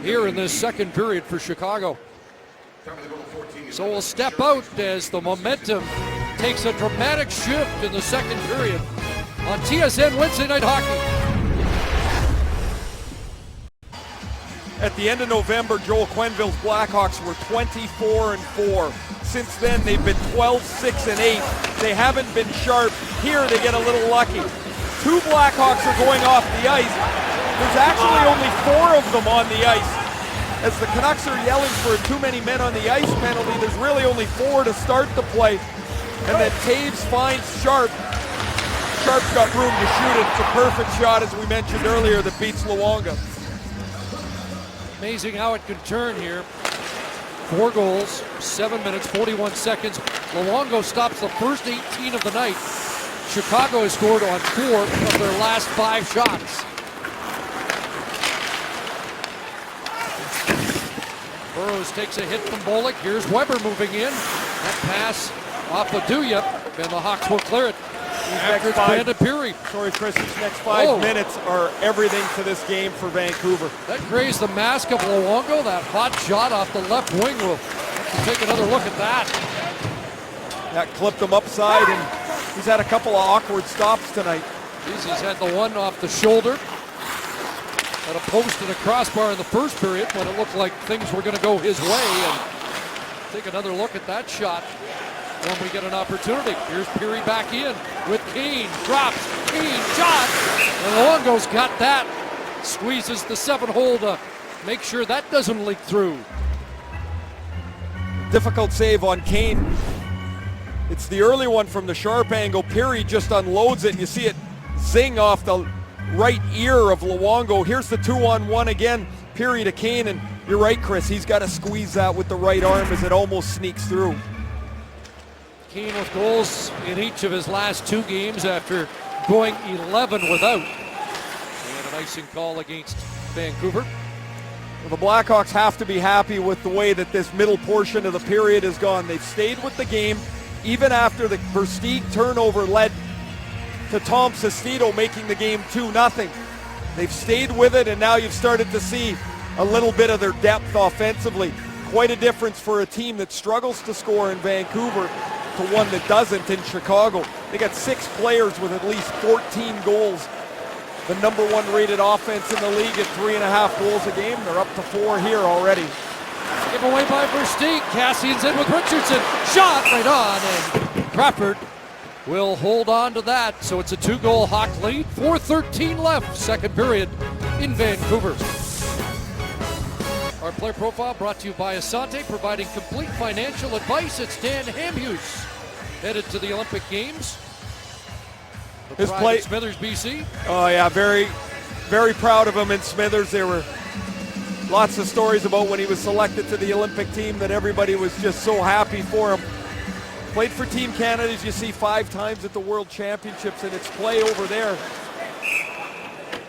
here in this second period for Chicago. So we'll step out as the momentum takes a dramatic shift in the second period on TSN Wednesday Night Hockey. At the end of November, Joel Quenneville's Blackhawks were 24-4. Since then, they've been 12-6-8. They haven't been sharp. Here, they get a little lucky. 2 Blackhawks are going off the ice. There's actually only 4 of them on the ice. As the Canucks are yelling for a too many men on the ice penalty, there's really only 4 to start the play. And then Taves finds Sharp. Sharp's got room to shoot it. It's a perfect shot, as we mentioned earlier, that beats Luongo. Amazing how it can turn here. 4 goals, 7 minutes, 41 seconds. Luongo stops the first 18 of the night. Chicago has scored on 4 of their last 5 shots. Burrows takes a hit from Bolek. Here's Weber moving in. That pass off of Duya, and the Hawks will clear it. Next Brandon Pirri. Sorry, Chris, these next 5 minutes are everything to this game for Vancouver. That grazed the mask of Luongo. That hot shot off the left wing. We'll have to take another look at that. That clipped him upside, and he's had a couple of awkward stops tonight. He's had the one off the shoulder. Had a post and a crossbar in the first period when it looked like things were going to go his way. And take another look at that shot when we get an opportunity. Here's Pirri back in with Kane. Drops. Kane shot. And Luongo's got that. Squeezes the 7-hole to make sure that doesn't leak through. Difficult save on Kane. It's the early one from the sharp angle. Pirri just unloads it, and you see it zing off the right ear of Luongo. Here's the 2-on-1 again. Pirri to Kane, and you're right, Chris. He's got to squeeze that with the right arm as it almost sneaks through. Kane with goals in each of his last 2 games after going 11 without. And an icing call against Vancouver. Well, the Blackhawks have to be happy with the way that this middle portion of the period has gone. They've stayed with the game, even after the Versteeg turnover led to Tom Sestito making the game 2-0. They've stayed with it, and now you've started to see a little bit of their depth offensively. Quite a difference for a team that struggles to score in Vancouver to one that doesn't in Chicago. They got 6 players with at least 14 goals. The number 1 rated offense in the league at 3.5 goals a game. They're up to 4 here already. Give away by Versteeg. Cassian's in with Richardson. Shot right on, and Crawford will hold on to that. So it's a 2-goal Hawk lead. 4:13 left, second period in Vancouver. Our player profile brought to you by Asante, providing complete financial advice. It's Dan Hamhuis, headed to the Olympic Games. His play, Smithers, BC. Oh yeah, very, very proud of him in Smithers. There were lots of stories about when he was selected to the Olympic team that everybody was just so happy for him. Played for Team Canada, as you see, 5 times at the World Championships, and its play over there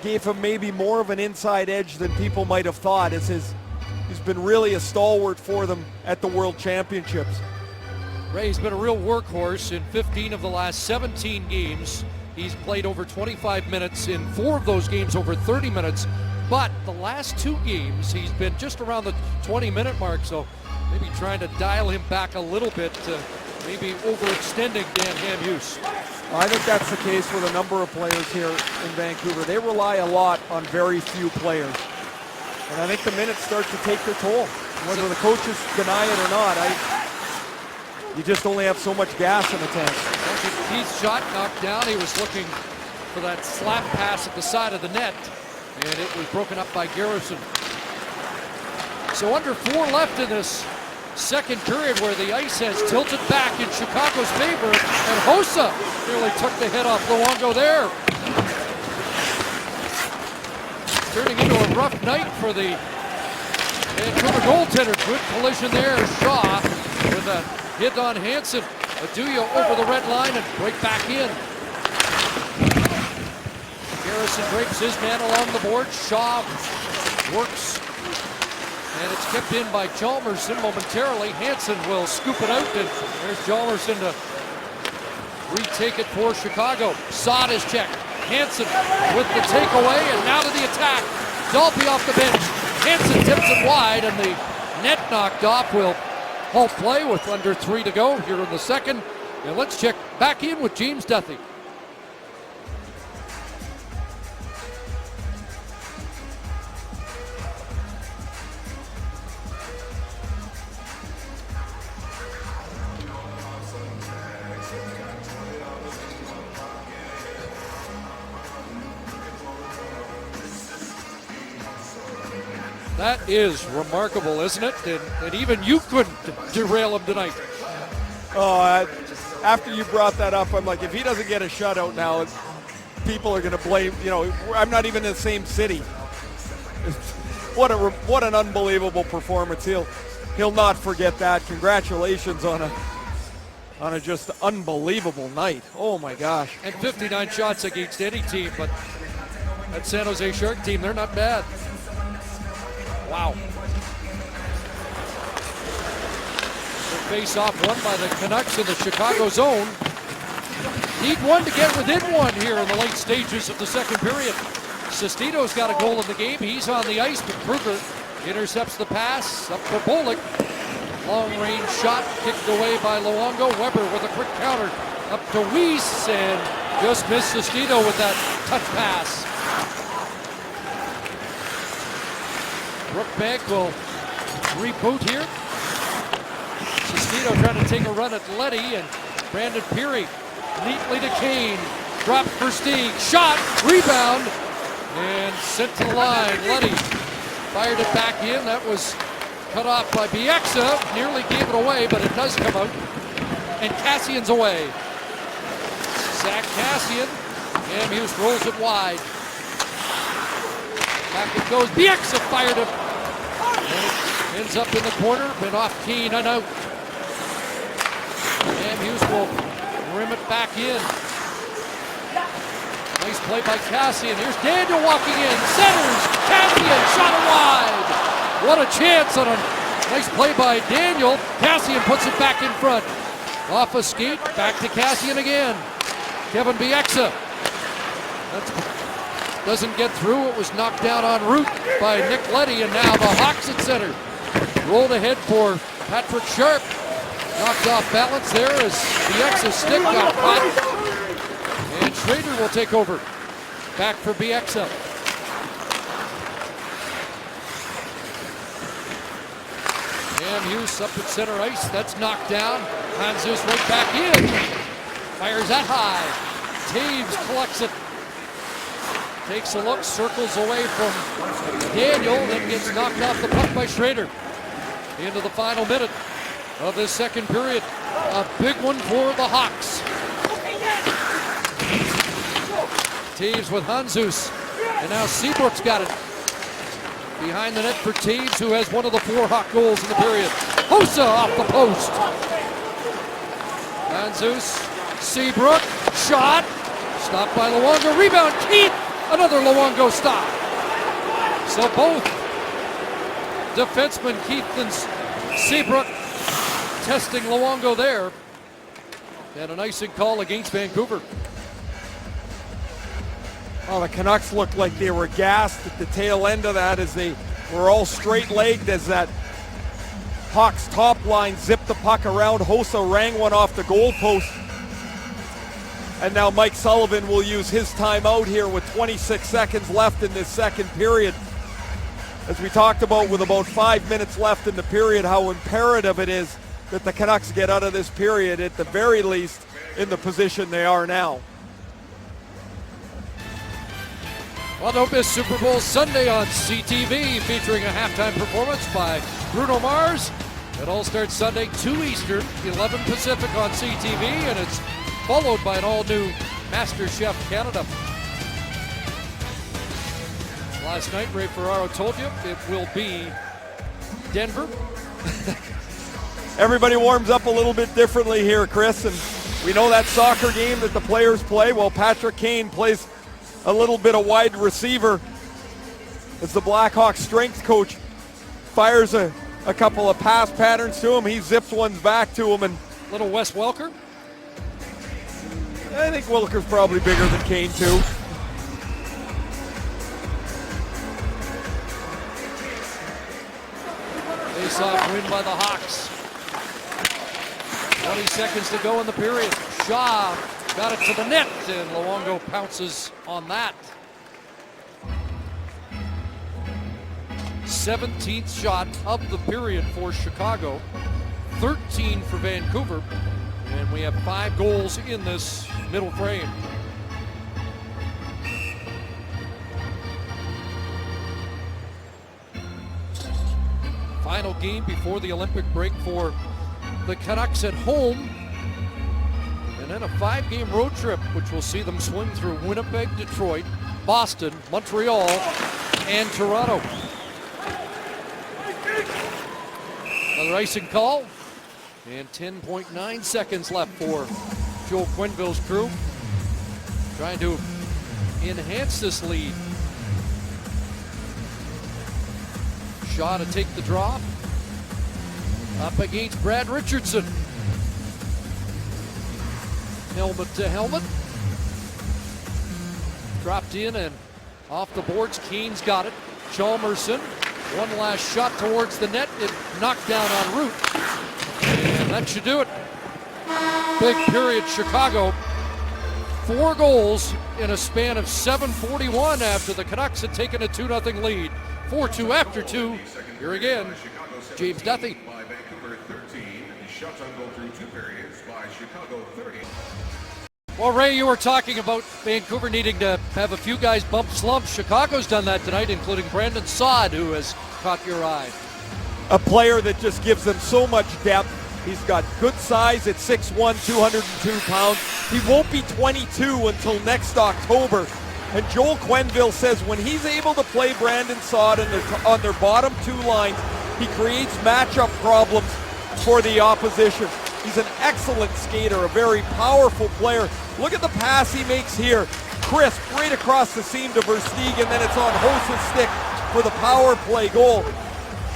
gave him maybe more of an inside edge than people might have thought, as he's been really a stalwart for them at the World Championships. Ray's been a real workhorse in 15 of the last 17 games. He's played over 25 minutes in 4 of those games, over 30 minutes. But the last 2 games, he's been just around the 20-minute mark, so maybe trying to dial him back a little bit, maybe overextending Dan Hamhuis. I think that's the case with a number of players here in Vancouver. They rely a lot on very few players. And I think the minutes start to take their toll. Whether the coaches deny it or not, you just only have so much gas in the tank. Keith's shot knocked down. He was looking for that slap pass at the side of the net, and it was broken up by Garrison. So under 4 left in this second period, where the ice has tilted back in Chicago's favor, and Hossa nearly took the head off Luongo there. Turning into a rough night for the Vancouver goaltender. Good collision there. Shaw with a hit on Hansen. Aduyo over the red line and break back in. Garrison breaks his man along the board. Shaw works, and it's kept in by Chalmerson momentarily. Hansen will scoop it out, and there's Chalmerson to retake it for Chicago. Saad is checked. Hansen with the takeaway, and now to the attack. Dalby off the bench. Hansen tips it wide, and the net knocked off. Will halt play with under 3 to go here in the second. And let's check back in with James Duthie. That is remarkable, isn't it? And even you couldn't derail him tonight. Oh, after you brought that up, I'm like, if he doesn't get a shutout now, people are going to blame, I'm not even in the same city. What an unbelievable performance. He'll not forget that. Congratulations on a just unbelievable night. Oh my gosh. And 59 shots against any team, but that San Jose Shark team, they're not bad. Wow. The face-off won by the Canucks in the Chicago zone. Need one to get within one here in the late stages of the second period. Sestito's got a goal in the game. He's on the ice, but Kruger intercepts the pass up for Bollig. Long-range shot kicked away by Luongo. Weber with a quick counter up to Weiss, and just missed Sestito with that touch pass. Brookbank will reboot here. Sestito trying to take a run at Leddy, and Brandon Peary neatly to Kane. Dropped for Stig. Shot, rebound, and sent to the line. Leddy fired it back in. That was cut off by Bieksa. Nearly gave it away, but it does come out. And Cassian's away. Zach Cassian. Hamhuis rolls it wide. Back it goes. Bieksa fired it. And it ends up in the corner. Been off Kane and out. Hamhuis will rim it back in. Nice play by Cassian. Here's Daniel walking in. Centers. Cassian shot it wide. What a chance on a nice play by Daniel. Cassian puts it back in front. Off a skate. Back to Cassian again. Kevin Bieksa. Doesn't get through. It was knocked down en route by Nick Leddy, and now the Hawks at center. Rolled ahead for Patrick Sharp. Knocked off balance there as Bieksa's stick got caught. And Schrader will take over. Back for Bieksa. Hamhuis up at center ice. That's knocked down. Hanzus right back in. Fires that high. Taves collects it. Takes a look, circles away from Daniel, then gets knocked off the puck by Schrader. Into the final minute of this second period. A big one for the Hawks. Taves with Hanzus. And now Seabrook's got it. Behind the net for Taves, who has one of the 4 Hawk goals in the period. Hossa off the post. Hanzus, Seabrook, shot. Stopped by Luongo, rebound, Keith. Another Luongo stop. So both defenseman Keith and Seabrook testing Luongo there. And an icing call against Vancouver. Well, the Canucks looked like they were gassed at the tail end of that as they were all straight-legged as that Hawks top line zipped the puck around. Hossa rang one off the goalpost. And now Mike Sullivan will use his timeout here with 26 seconds left in this second period. As we talked about, with about 5 minutes left in the period, how imperative it is that the Canucks get out of this period, at the very least, in the position they are now. Well, don't miss Super Bowl Sunday on CTV, featuring a halftime performance by Bruno Mars. It all starts Sunday, 2 Eastern, 11 Pacific on CTV, and it's followed by an all-new MasterChef Canada. Last night, Ray Ferraro told you it will be Denver. Everybody warms up a little bit differently here, Chris, and we know that soccer game that the players play. Well, Patrick Kane plays a little bit of wide receiver as the Blackhawks strength coach fires a couple of pass patterns to him. He zips ones back to him, and Little Wes Welker. I think Wilker's probably bigger than Kane too. Face-off win by the Hawks. 20 seconds to go in the period. Shaw got it to the net, and Luongo pounces on that. 17th shot of the period for Chicago, 13 for Vancouver, and we have 5 goals in this middle frame. Final game before the Olympic break for the Canucks at home. And then a 5-game road trip, which will see them swing through Winnipeg, Detroit, Boston, Montreal, and Toronto. Another icing call. And 10.9 seconds left for Joel Quenneville's crew. Trying to enhance this lead. Shaw to take the drop. Up against Brad Richardson. Helmet to helmet. Dropped in and off the boards. Kane's got it. Chalmerson. One last shot towards the net. It knocked down en route. And that should do it. Big period, Chicago. 4 goals in a span of 7:41 after the Canucks had taken a 2-0 lead. 4-2 after 2. Here again, James Duthie. By Vancouver 13, shots on goal through 2 periods by Chicago 30. Well, Ray, you were talking about Vancouver needing to have a few guys bump slumps. Chicago's done that tonight, including Brandon Saad, who has caught your eye. A player that just gives them so much depth. He's got good size at 6'1", 202 pounds. He won't be 22 until next October. And Joel Quenneville says when he's able to play Brandon Saad on their bottom 2 lines, he creates matchup problems for the opposition. He's an excellent skater, a very powerful player. Look at the pass he makes here. Crisp, right across the seam to Versteegen, then it's on Hossa's stick for the power play goal.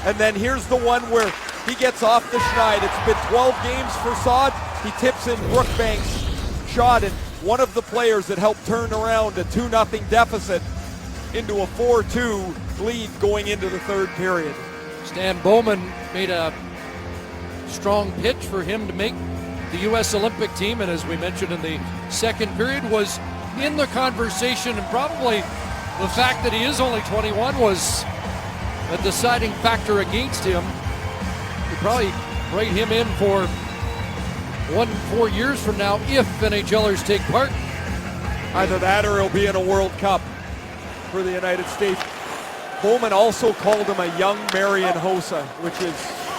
And then here's the one where he gets off the schneid. It's been 12 games for Saad. He tips in Brookbank's shot, and one of the players that helped turn around a 2-0 deficit into a 4-2 lead going into the third period. Stan Bowman made a strong pitch for him to make the U.S. Olympic team, and as we mentioned in the second period, was in the conversation, and probably the fact that he is only 21 was a deciding factor against him. You probably write him in for 4 years from now if NHLers take part. Either that or he'll be in a World Cup. for the United States. Bowman also called him a young Marian Hossa, which is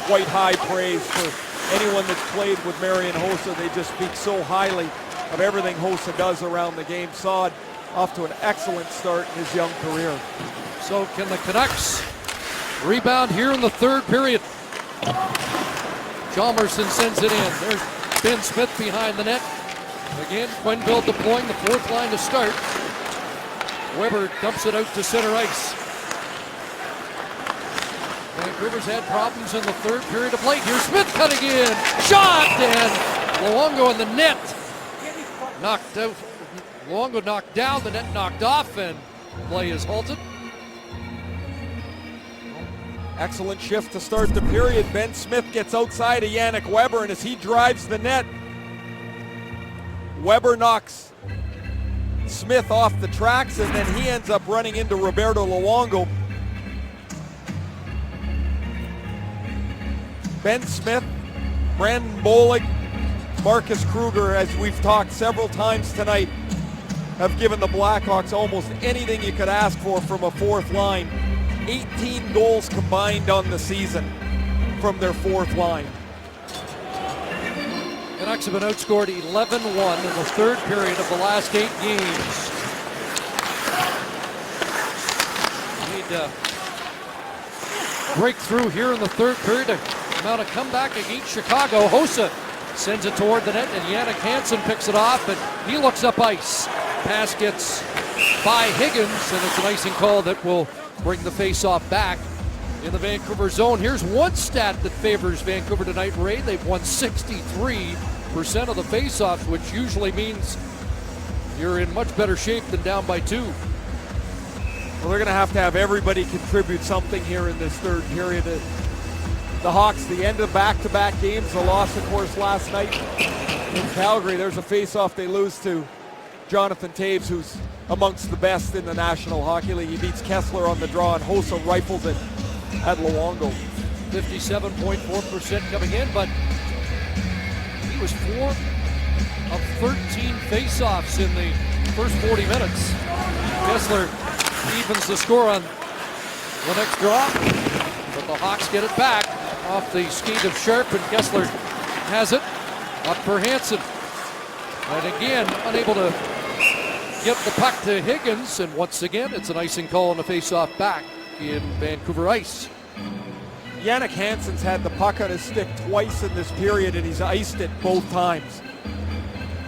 quite high praise for anyone that's played with Marian Hossa. They just speak so highly of everything Hossa does around the game. Saad off to an excellent start in his young career. So can the Canucks rebound here in the third period? Chalmerson sends it in. There's Ben Smith behind the net. Again, Quenneville deploying the fourth line to start. Weber dumps it out to center ice. Vancouver's had problems in the third period of late. Here's Smith cutting in. Shot! And Luongo in the net. Knocked out. Luongo knocked down. The net knocked off, and play is halted. Excellent shift to start the period. Ben Smith gets outside of Yannick Weber, and as he drives the net, Weber knocks Smith off the tracks, and then he ends up running into Roberto Luongo. Ben Smith, Brandon Bollig, Marcus Kruger, as we've talked several times tonight, have given the Blackhawks almost anything you could ask for from a fourth line. 18 goals combined on the season from their fourth line. Canucks have been outscored 11-1 in the third period of the last 8 games. Need to break through here in the third period to mount a comeback against Chicago. Hossa sends it toward the net, and Jannik Hansen picks it off, but he looks up ice. Pass gets by Higgins, and it's an icing call that will bring the face-off back in the Vancouver zone. Here's one stat that favors Vancouver tonight, Ray. They've won 63% of the face-offs, which usually means you're in much better shape than down by 2. Well, they're going to have everybody contribute something here in this third period. The Hawks, the end of back-to-back games, the loss, of course, last night in Calgary. There's a face-off they lose to Jonathan Toews, who's amongst the best in the National Hockey League. He beats Kessler on the draw, and Hossa rifles it at Luongo. 57.4% coming in, but he was 4 of 13 face-offs in the first 40 minutes. Kessler evens the score on the next draw, but the Hawks get it back off the skate of Sharp, and Kessler has it up for Hansen. And again, unable to get the puck to Higgins, and once again, it's an icing call on the face-off back in Vancouver ice. Jannik Hansen's had the puck on his stick twice in this period, and he's iced it both times.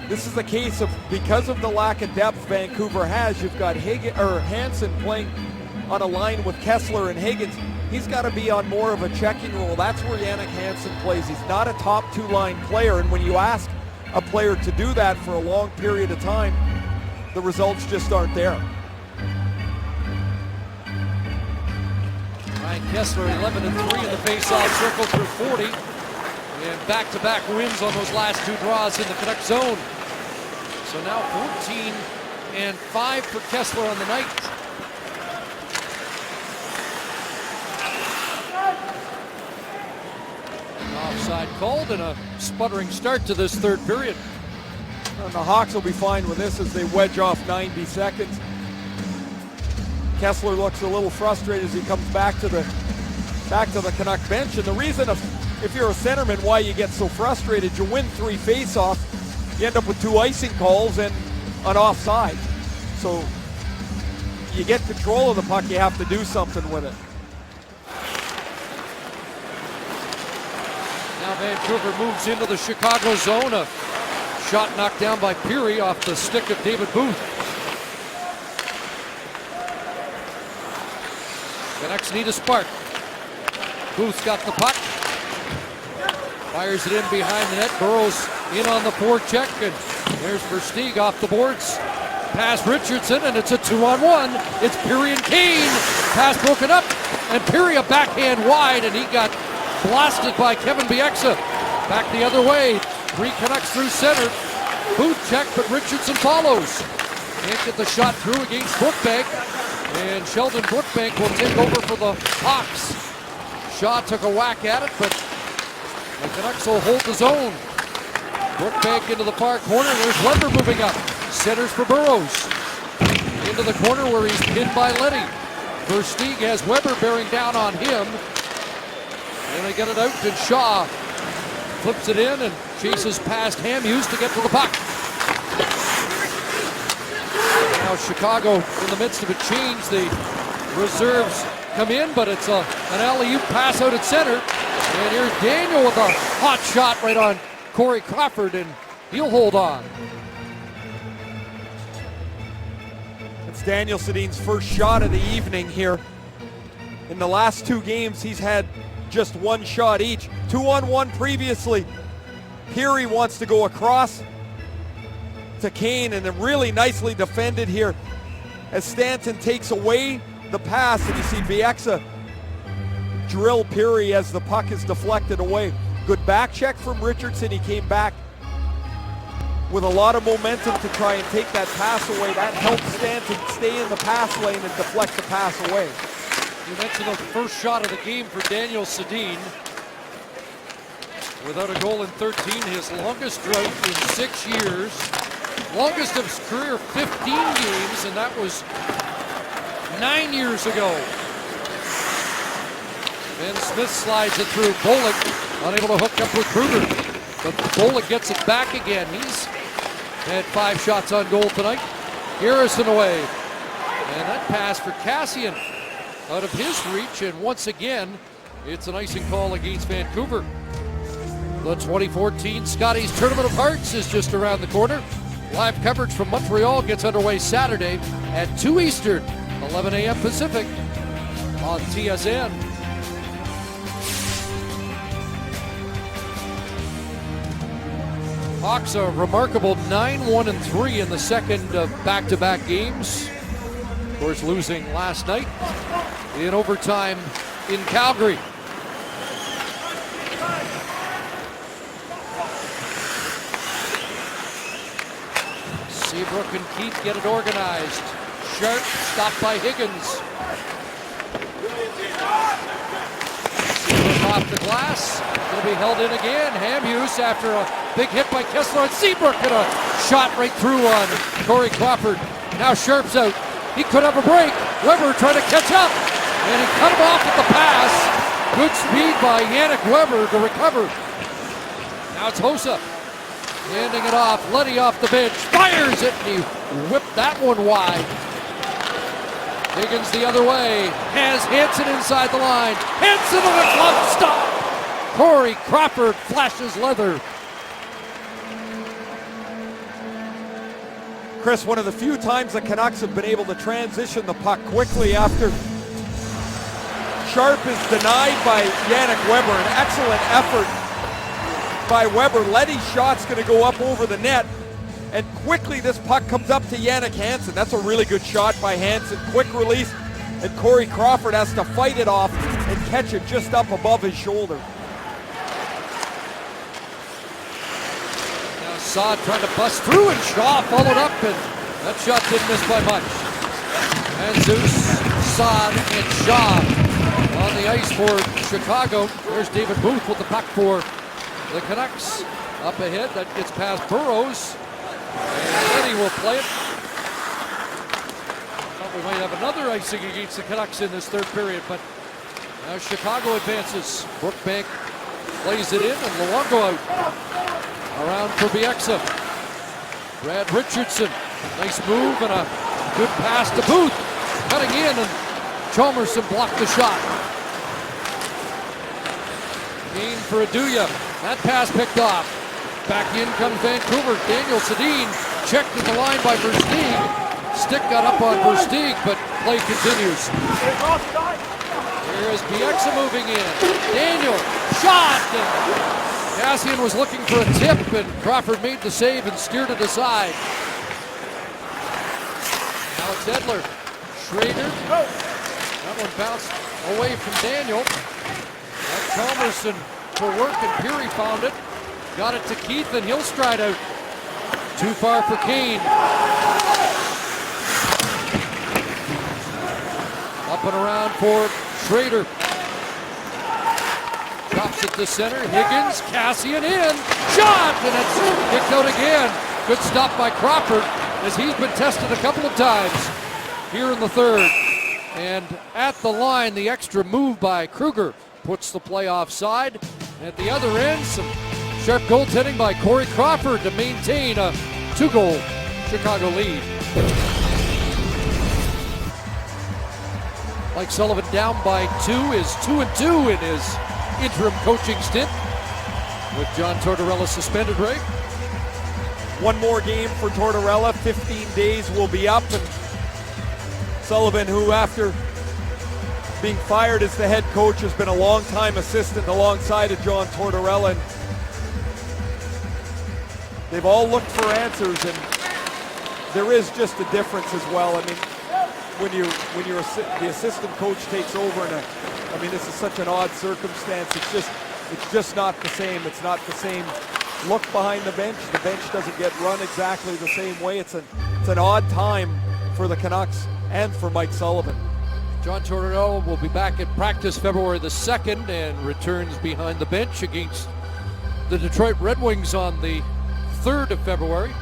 This is the case of, because of the lack of depth Vancouver has, you've got Hansen playing on a line with Kessler and Higgins. He's got to be on more of a checking role. That's where Jannik Hansen plays. He's not a top 2-line player, and when you ask a player to do that for a long period of time, the results just aren't there. Ryan Kessler 11-3 in the face-off circle through 40, and back-to-back wins on those last 2 draws in the Canuck zone. So now 14-5 for Kessler on the night. Offside called, and a sputtering start to this third period. And the Hawks will be fine with this as they wedge off 90 seconds. Kessler looks a little frustrated as he comes back to the Canuck bench. And the reason, if you're a centerman, why you get so frustrated, you win 3 face-offs, you end up with 2 icing calls and an offside. So you get control of the puck, you have to do something with it. Now Vancouver moves into the Chicago zone. A shot knocked down by Peary off the stick of David Booth. Canucks need a spark. Booth's got the puck. Fires it in behind the net. Burrows in on the forecheck, and there's Versteeg off the boards. Pass Richardson, and it's a 2-on-1. It's Peary and Kane. Pass broken up, and Peary a backhand wide, and he got blasted by Kevin Bieksa. Back the other way. 3 Canucks through center. Booth check, but Richardson follows. Can't get the shot through against Brookbank. And Sheldon Brookbank will take over for the Hawks. Shaw took a whack at it, but the Canucks will hold the zone. Brookbank into the far corner. There's Weber moving up. Centers for Burrows. into the corner where he's pinned by Letty. Versteeg has Weber bearing down on him. And they get it out, and Shaw flips it in and chases past Hamhuis to get to the puck. Now Chicago in the midst of a change. The reserves come in, but it's an alley-oop pass out at center. And here's Daniel with a hot shot right on Corey Crawford, and he'll hold on. It's Daniel Sedin's first shot of the evening here. In the last 2 games, he's had just 1 shot each. 2-on-1 previously. Peary wants to go across to Kane, and then really nicely defended here as Stanton takes away the pass, and you see Bieksa drill Peary as the puck is deflected away. Good back check from Richardson. He came back with a lot of momentum to try and take that pass away. That helped Stanton stay in the pass lane and deflect the pass away. You mentioned the first shot of the game for Daniel Sedin. Without a goal in 13, his longest drought in 6 years. Longest of his career, 15 games, and that was 9 years ago. Ben Smith slides it through. Bollig unable to hook up with Kruger, but Bollig gets it back again. He's had 5 shots on goal tonight. Garrison away, and that pass for Cassian out of his reach, and once again, it's an icing call against Vancouver. The 2014 Scotties Tournament of Hearts is just around the corner. Live coverage from Montreal gets underway Saturday at 2 Eastern, 11 a.m. Pacific on TSN. Hawks a remarkable 9-1-3 in the second of back-to-back games. Of course, losing last night in overtime in Calgary. Seabrook and Keith get it organized. Sharp stopped by Higgins. Seabrook off the glass. It'll be held in again. Hamhuis after a big hit by Kessler, and Seabrook get a shot right through on Corey Crawford. Now Sharp's out. He could have a break. Weber trying to catch up, and he cut him off at the pass. Good speed by Yannick Weber to recover. Now it's Hossa handing it off. Letty off the bench, fires it, and he whipped that one wide. Higgins the other way, has Hansen inside the line. Hansen on a glove stop. Corey Crawford flashes leather. Chris, one of the few times the Canucks have been able to transition the puck quickly after Sharp is denied by Yannick Weber. An excellent effort by Weber. Letty's shot's going to go up over the net, and quickly this puck comes up to Jannik Hansen. That's a really good shot by Hansen. Quick release, and Corey Crawford has to fight it off and catch it just up above his shoulder. Now Saad trying to bust through, and Shaw followed up, and that shot didn't miss by much. And Zeus, Saad, and Shaw on the ice for Chicago. There's David Booth with the puck for the Canucks. Up ahead, that gets past Burrows. And Letty will play it. Thought we might have another icing against the Canucks in this third period, but now Chicago advances. Brookbank plays it in, and Luongo out. Around for Bieksa. Brad Richardson, nice move and a good pass to Booth. Cutting in, and Chalmerson blocked the shot. Kane for Aduya. That pass picked off. Back in comes Vancouver. Daniel Sedin checked at the line by Versteeg. Stick got up on Versteeg, but play continues. Here is Bieksa moving in. Daniel, shot! And Cassian was looking for a tip, and Crawford made the save and steered it aside. Now it's Edler. Schrader. That one bounced away from Daniel. That's Chalmerson for work, and Peary found it. Got it to Keith, and he'll stride out. Too far for Kane. Up and around for Schrader. Drops it to center. Higgins, Cassian in. Shot! And it's kicked out again. Good stop by Crawford, as he's been tested a couple of times. here in the third. And at the line, the extra move by Kruger puts the play offside. At the other end, some sharp goaltending by Corey Crawford to maintain a 2-goal Chicago lead. Mike Sullivan down by 2 is 2-2 in his interim coaching stint with John Tortorella suspended, Ray. One more game for Tortorella. 15 days will be up. And Sullivan, who after being fired as the head coach has been a long-time assistant alongside of John Tortorella. And they've all looked for answers, and there is just a difference as well. I mean, when the assistant coach takes over, and I mean, this is such an odd circumstance. It's just not the same. It's not the same look behind the bench. The bench doesn't get run exactly the same way. It's an odd time for the Canucks and for Mike Sullivan. John Tortorella will be back at practice February the 2nd and returns behind the bench against the Detroit Red Wings on the 3rd of February.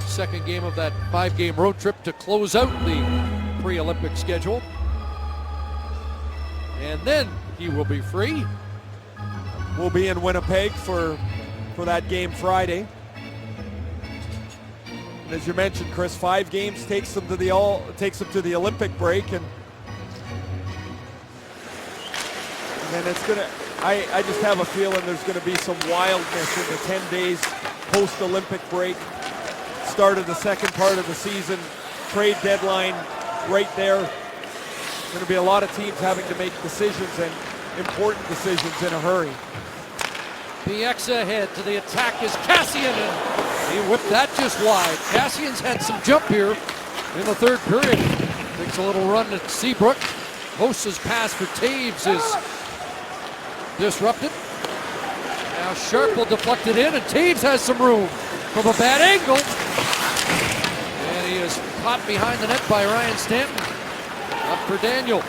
Second game of that 5-game road trip to close out the pre-Olympic schedule. And then he will be free. We'll be in Winnipeg for that game Friday. And as you mentioned, Chris, 5 games takes them to the Olympic break, and then it's gonna. I just have a feeling there's going to be some wildness in the 10 days post-Olympic break. Start of the second part of the season, trade deadline right there. There's going to be a lot of teams having to make decisions, and important decisions in a hurry. Bieksa ahead to the attack is Kassian, and he whipped that just wide. Cassian's had some jump here in the third period. Takes a little run at Seabrook. Hosa's pass for Taves is disrupted. Now Sharp will deflect it in, and Taves has some room from a bad angle. And he is caught behind the net by Ryan Stanton. Up for Daniel.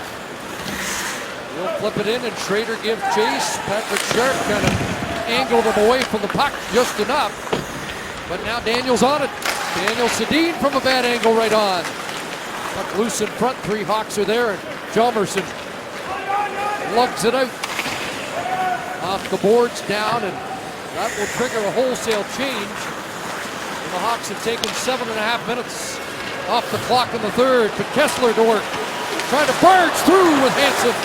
He'll flip it in, and Schrader gives chase. Patrick Sharp kind of angled him away from the puck just enough. But now Daniel's on it. Daniel Sedin from a bad angle right on. Puck loose in front. 3 Hawks are there, and Chalmerson lugs it out. Off the boards, down, and that will trigger a wholesale change. And the Hawks have taken 7.5 minutes off the clock in the third. But Kessler to work, trying to barge through with Hansen.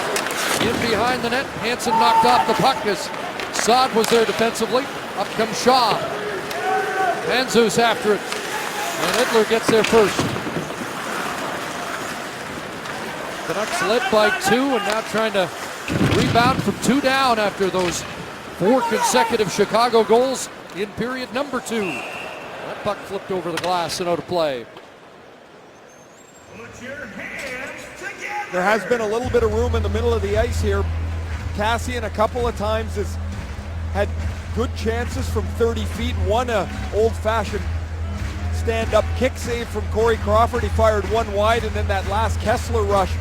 In behind the net, Hansen knocked off the puck as Saad was there defensively. Up comes Shaw. Manzus after it. And Edler gets there first. Canucks led by 2 and now trying to rebound from 2 down after those 4 consecutive Chicago goals in period number 2. That puck flipped over the glass and out of play. There has been a little bit of room in the middle of the ice here. Kassian a couple of times has had good chances from 30 feet. One old-fashioned stand-up kick save from Corey Crawford. He fired one wide, and then that last Kessler rush.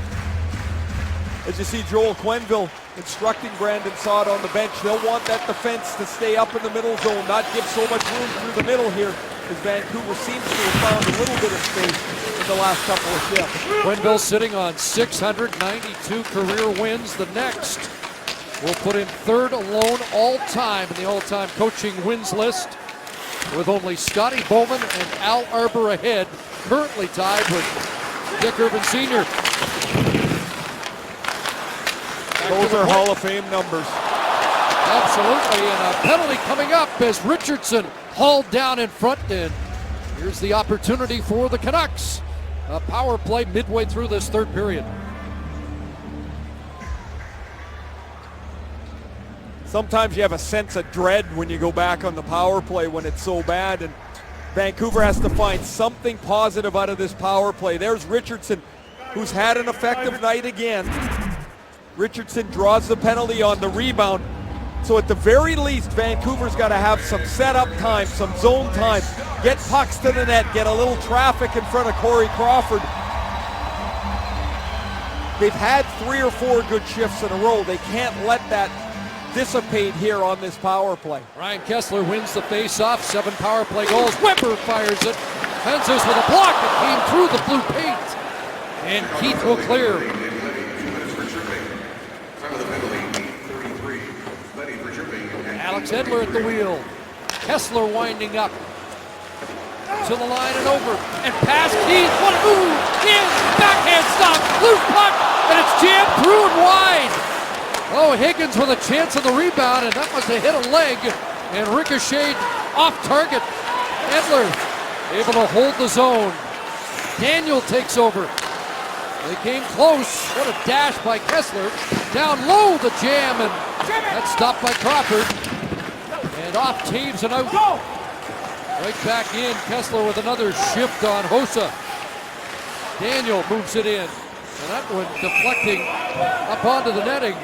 As you see Joel Quenneville instructing Brandon Saad on the bench, they'll want that defense to stay up in the middle zone, not give so much room through the middle here, as Vancouver seems to have found a little bit of space in the last couple of shifts. Quenneville sitting on 692 career wins. The next will put him 3rd alone all-time in the all-time coaching wins list, with only Scotty Bowman and Al Arbor ahead, currently tied with Dick Irvin Sr. Those are Hall of Fame numbers. Absolutely, and a penalty coming up as Richardson hauled down in front, and here's the opportunity for the Canucks. A power play midway through this third period. Sometimes you have a sense of dread when you go back on the power play when it's so bad, and Vancouver has to find something positive out of this power play. There's Richardson, who's had an effective night again. Richardson draws the penalty on the rebound. So at the very least, Vancouver's got to have some setup time, some zone time, get pucks to the net, get a little traffic in front of Corey Crawford. They've had 3 or 4 good shifts in a row. They can't let that dissipate here on this power play. Ryan Kessler wins the face-off, 7 power play goals. Weber fires it. Manzus with a block. It came through the blue paint. And Keith will clear. 2 minutes for tripping. Time of the penalty, 8:33. Letty for tripping. And Alex Edler at the wheel. Kessler winding up. To the line and over. And past Keith. What a move! In! Backhand stop! Loose puck! And it's jammed through and wide! Oh, Higgins with a chance on the rebound, and that must have hit a leg and ricocheted off target. Edler able to hold the zone. Daniel takes over. They came close. What a dash by Kessler. Down low, the jam, and that's stopped by Crawford. And off Taves and out. Right back in. Kessler with another shift on Hossa. Daniel moves it in. And that one deflecting up onto the netting.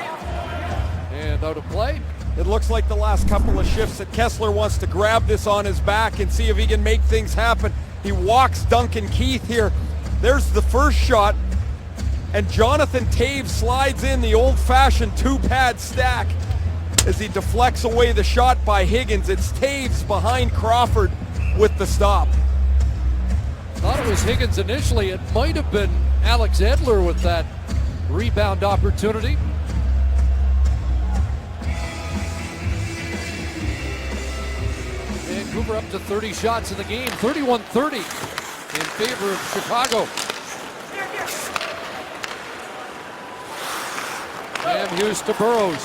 And out of play. It looks like the last couple of shifts that Kessler wants to grab this on his back and see if he can make things happen. He walks Duncan Keith here. There's the first shot. And Jonathan Taves slides in the old-fashioned two-pad stack as he deflects away the shot by Higgins. It's Taves behind Crawford with the stop. Thought it was Higgins initially. It might have been Alex Edler with that rebound opportunity. Vancouver up to 30 shots in the game, 31-30 in favor of Chicago. Cam Hughes to Burrows.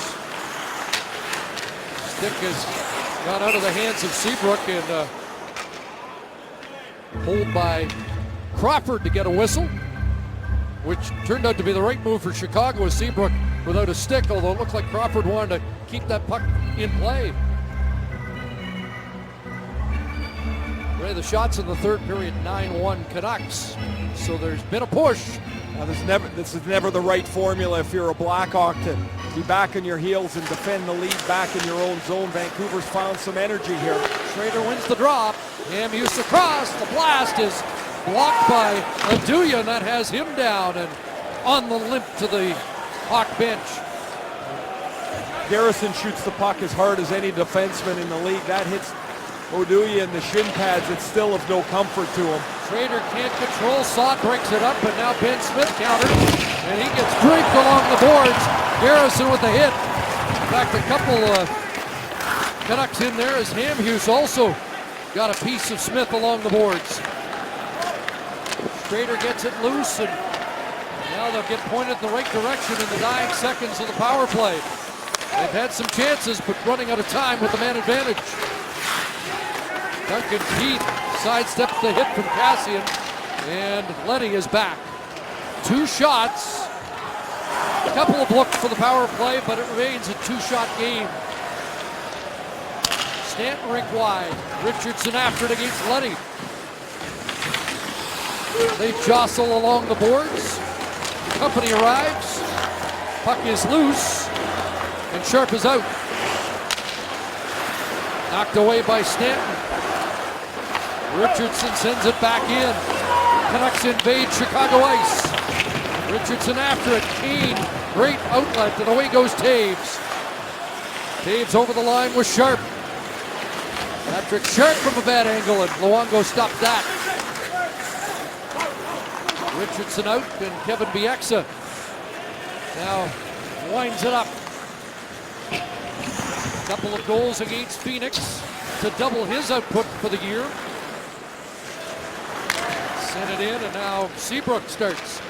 Stick has gone out of the hands of Seabrook and pulled by Crawford to get a whistle, which turned out to be the right move for Chicago with Seabrook without a stick, although it looked like Crawford wanted to keep that puck in play. Ray, the shots in the third period, 9-1 Canucks. So there's been a push. Now, this is never the right formula if you're a Blackhawk to be back on your heels and defend the lead back in your own zone. Vancouver's found some energy here. Schrader wins the drop. Cam Hughes across. The blast is blocked by Aduya, and that has him down and on the limp to the Hawk bench. Garrison shoots the puck as hard as any defenseman in the league. That hits Oduya in the shin pads. It's still of no comfort to him. Schrader can't control. Saad breaks it up, but now Ben Smith counters, and he gets draped along the boards. Garrison with the hit. In fact, a couple Canucks in there as Hamhuis also got a piece of Smith along the boards. Schrader gets it loose, and now they'll get pointed in the right direction in the dying seconds of the power play. They've had some chances, but running out of time with the man advantage. Duncan Keith sidesteps the hit from Cassian, and Letty is back. 2 shots, a couple of looks for the power play, but it remains a 2-shot game. Stanton rink wide. Richardson after it against Letty. They jostle along the boards. Company arrives. Puck is loose, and Sharp is out. Knocked away by Stanton. Richardson sends it back in. Canucks invade Chicago ice. Richardson after it. Kane, great outlet, and away goes Taves. Taves over the line with Sharp. Patrick Sharp from a bad angle, and Luongo stopped that. Richardson out, and Kevin Bieksa now winds it up. A couple of goals against Phoenix to double his output for the year. Sent it in, and now Seabrook starts.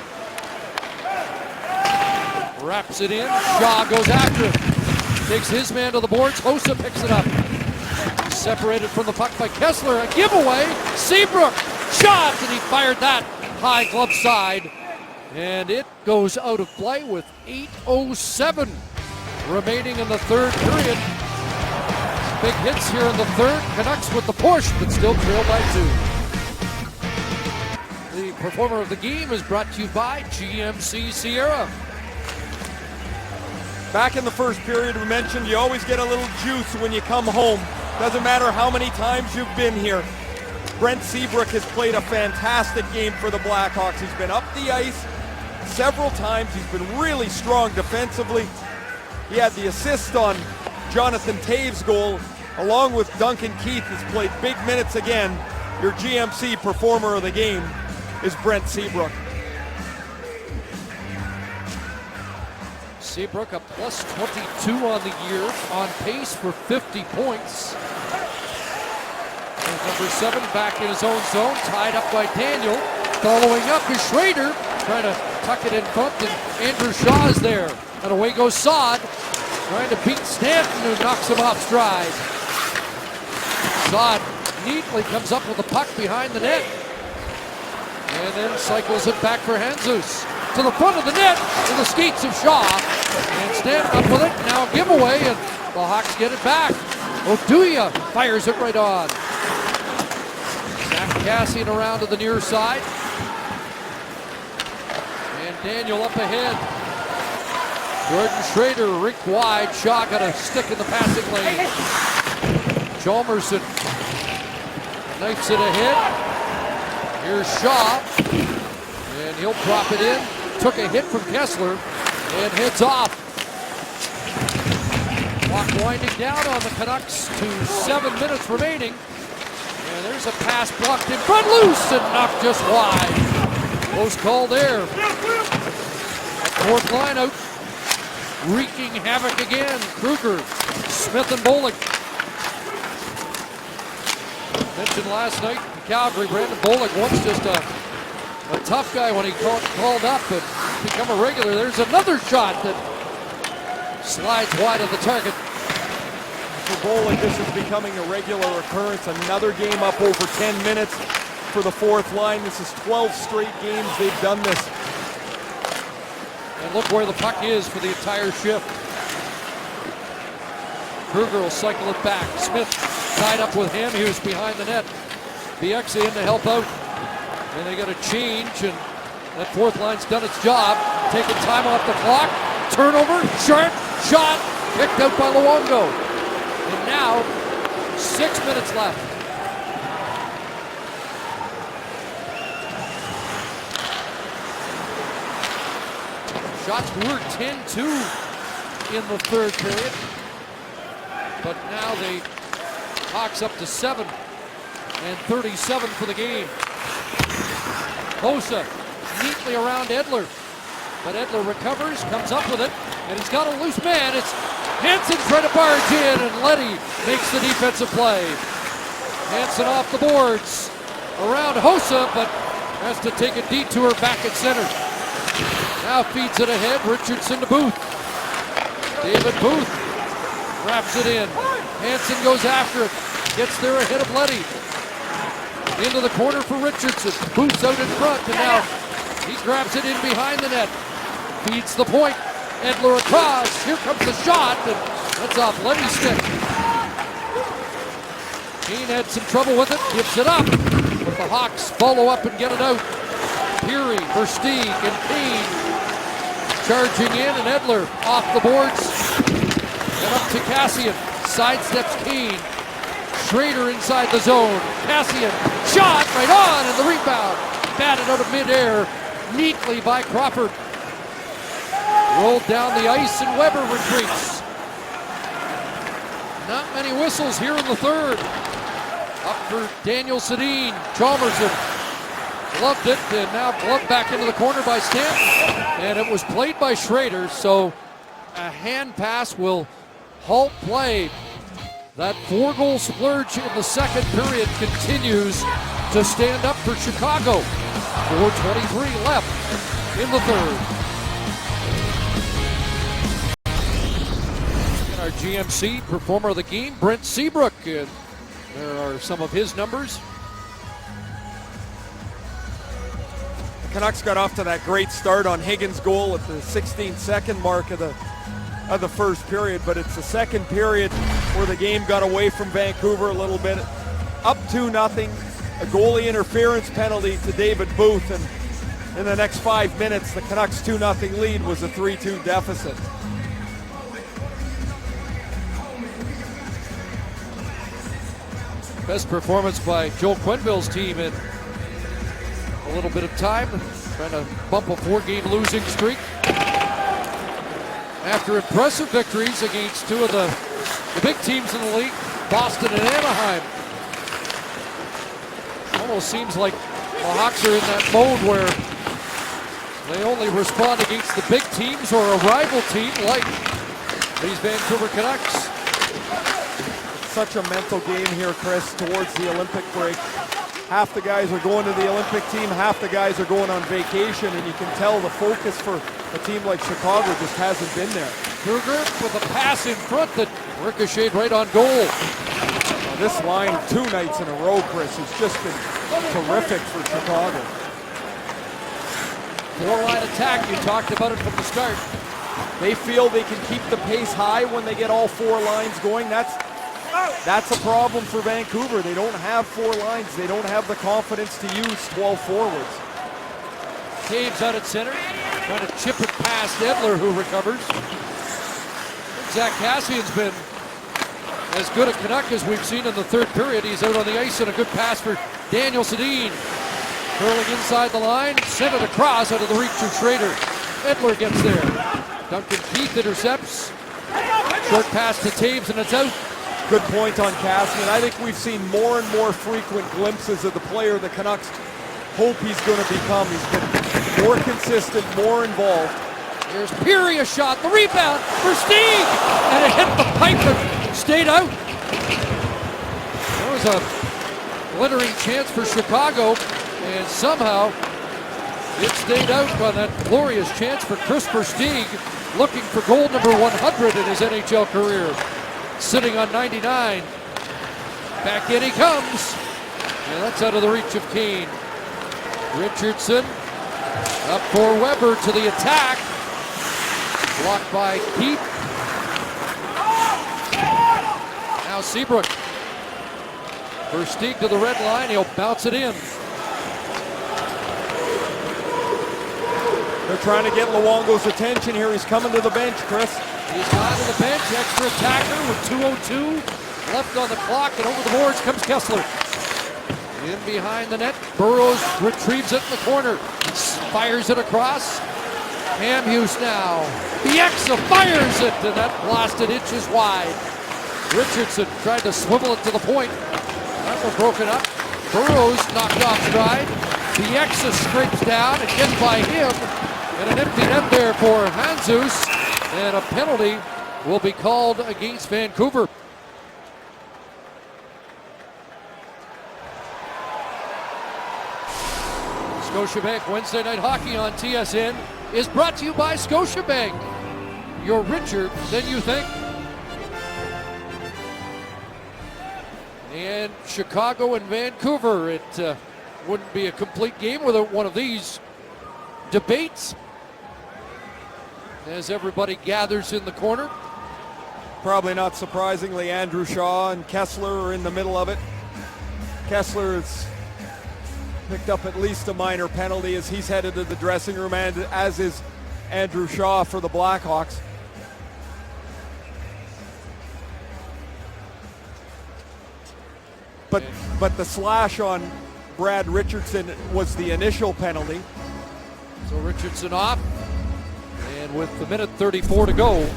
Wraps it in. Shaw goes after it. Takes his man to the boards. Hossa picks it up. Separated from the puck by Kessler. A giveaway. Seabrook shot, and he fired that high glove side. And it goes out of play with 8:07 remaining in the third period. Big hits here in the third. Canucks with the push, but still trailed by 2. The performer of the game is brought to you by GMC Sierra. Back in the first period, we mentioned you always get a little juice when you come home. Doesn't matter how many times you've been here. Brent Seabrook has played a fantastic game for the Blackhawks. He's been up the ice several times. He's been really strong defensively. He had the assist on Jonathan Taves' goal, along with Duncan Keith, has played big minutes again. Your GMC performer of the game is Brent Seabrook. Seabrook a plus 22 on the year, on pace for 50 points. And number 7 back in his own zone, tied up by Daniel. Following up is Schrader, trying to tuck it in front, and Andrew Shaw is there. And away goes Saad, trying to beat Stanton, who knocks him off stride. Saad neatly comes up with the puck behind the net. And then cycles it back for Jesus. To the front of the net to the skates of Shaw. And Stanton up with it. Now a giveaway, and the Hawks get it back. Oduya fires it right on. Zach Kassian around to the near side. And Daniel up ahead. Jordan Schrader, rink wide. Shaw got a stick in the passing lane. Chalmerson knifes it ahead. Here's Shaw, and he'll drop it in. Took a hit from Kessler, and heads off. Clock winding down on the Canucks to 7 minutes remaining. And there's a pass blocked in front, loose, and knocked just wide. Close call there. Fourth line out, wreaking havoc again. Kruger, Smith, and Bollig. Mentioned last night in Calgary, Brandon Bollig once just a tough guy when he called up, but become a regular. There's another shot that slides wide of the target. For Bollig, this is becoming a regular occurrence. Another game up over 10 minutes for the fourth line. This is 12 straight games they've done this. And look where the puck is for the entire shift. Kruger will cycle it back. Smith tied up with him. He was behind the net. Bieksa in to help out. And they got a change, and that fourth line's done its job. Taking time off the clock. Turnover, sharp shot, kicked out by Luongo. And now, 6 minutes left. Shots were 10-2 in the third period. But now the Hawks up to 7 and 37 for the game. Hossa neatly around Edler. But Edler recovers, comes up with it, and he's got a loose man. It's Hansen trying to barge in, and Leddy makes the defensive play. Hansen off the boards. Around Hossa, but has to take a detour back at center. Now feeds it ahead, Richardson to Booth. David Booth wraps it in. Hansen goes after it. Gets there ahead of Leddy. Into the corner for Richardson. Booth's out in front, and now he grabs it in behind the net. Feeds the point. Edler across. Here comes the shot, and that's off Leddy's stick. Kane had some trouble with it. Gives it up. But the Hawks follow up and get it out. Peary, Versteeg, and Kane charging in, and Edler off the boards. And up to Kassian. Sidesteps Kane. Schrader inside the zone. Kassian shot right on, and the rebound batted out of midair neatly by Crawford. Rolled down the ice, and Weber retreats. Not many whistles here in the third. Up for Daniel Sedin. Chalmerson gloved it, and now gloved back into the corner by Stanton. And it was played by Schrader, so a hand pass will halt play. That 4-goal splurge in the second period continues to stand up for Chicago. 4:23 left in the third. And our GMC performer of the game, Brent Seabrook. And there are some of his numbers. The Canucks got off to that great start on Higgins' goal at the 16-second mark of the first period, but it's the second period where the game got away from Vancouver a little bit. Up 2-0, a goalie interference penalty to David Booth, and in the next 5 minutes, the Canucks' 2-0 lead was a 3-2 deficit. Best performance by Joel Quenneville's team in a little bit of time, trying to bump a 4-game losing streak. After impressive victories against two of the big teams in the league, Boston and Anaheim. Almost seems like the Hawks are in that mode where They only respond against the big teams or a rival team like these Vancouver Canucks. Such a mental game here, Chris, towards the Olympic break. Half the guys are going to the Olympic team, half the guys are going on vacation, and you can tell the focus for a team like Chicago just hasn't been there. Kruger with a pass in front that ricocheted right on goal. This line 2 nights in a row, Chris, has just been terrific for Chicago. 4-line attack, you talked about it from the start. They feel they can keep the pace high when they get all 4 lines going. That's a problem for Vancouver. They don't have 4 lines. They don't have the confidence to use 12 forwards. Taves out at center, trying to chip it past Edler, who recovers. Zach Cassian's been as good a Canuck as we've seen in the third period. He's out on the ice, and a good pass for Daniel Sedin. Curling inside the line, sent it across out of the reach of Schrader. Edler gets there. Duncan Keith intercepts. Short pass to Taves, and it's out. Good point on Cassian. I think we've seen more and more frequent glimpses of the player the Canucks hope he's going to become. He's been more consistent, more involved. Here's Peary, a shot, the rebound for Stig, and it hit the pipe and stayed out. There was a glittering chance for Chicago, and somehow it stayed out by that glorious chance for Chris Versteeg, looking for goal number 100 in his NHL career. Sitting on 99. Back in he comes. And that's out of the reach of Kane. Richardson up for Weber to the attack. Blocked by Keith. Now Seabrook. Versteeg to the red line. He'll bounce it in. They're trying to get Luongo's attention here. He's coming to the bench, Chris. He's gone to the bench, extra attacker with 2:02 left on the clock, and over the boards comes Kessler. In behind the net, Burrows retrieves it in the corner. Fires it across. Cam Hughes now. Bieksa fires it, and that blasted inches wide. Richardson tried to swivel it to the point. That one broken up. Burrows knocked off stride. Bieksa scrapes down and gets by him. And an empty net there for Handzus. And a penalty will be called against Vancouver. Scotiabank Wednesday Night Hockey on TSN is brought to you by Scotiabank. You're richer than you think. And Chicago and Vancouver, it wouldn't be a complete game without one of these debates. As everybody gathers in the corner. Probably not surprisingly, Andrew Shaw and Kessler are in the middle of it. Kessler has picked up at least a minor penalty as he's headed to the dressing room, and as is Andrew Shaw for the Blackhawks. But the slash on Brad Richardson was the initial penalty. So Richardson off. And with the minute 34 to go,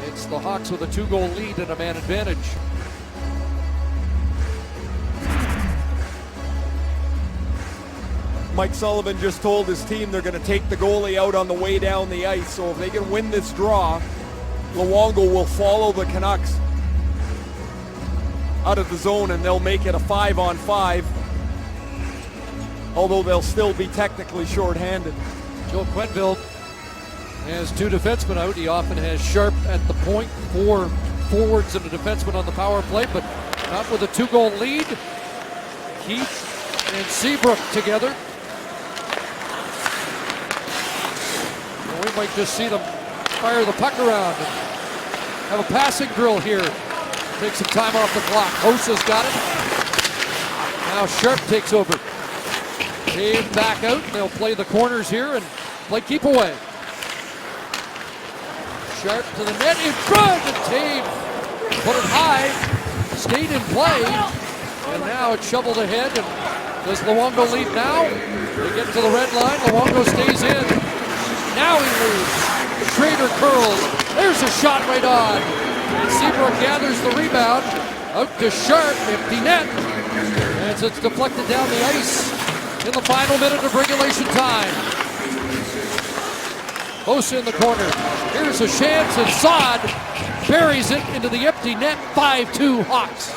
it's the Hawks with a 2-goal lead and a man advantage. Mike Sullivan just told his team they're going to take the goalie out on the way down the ice. So if they can win this draw, Luongo will follow the Canucks out of the zone and they'll make it a 5-on-5. Although they'll still be technically shorthanded. Joe Quenneville has 2 defensemen out. He often has Sharp at the point, 4 forwards and a defenseman on the power play, but not with a 2-goal lead. Keith and Seabrook together. Well, we might just see them fire the puck around and have a passing drill here. Take some time off the clock. Hosa's got it. Now Sharp takes over. Dave back out. They'll play the corners here and play keep away. Sharp to the net in front, and Dave put it high, stayed in play, and now it's shoveled ahead. And does Luongo lead now? They get to the red line. Luongo stays in. Now he leads. Schrader curls. There's a shot right on. And Seabrook gathers the rebound. Out to Sharp, empty net. As it's deflected down the ice. in the final minute of regulation time. Hossa in the corner. Here's a chance, and Saad buries it into the empty net. 5-2 Hawks.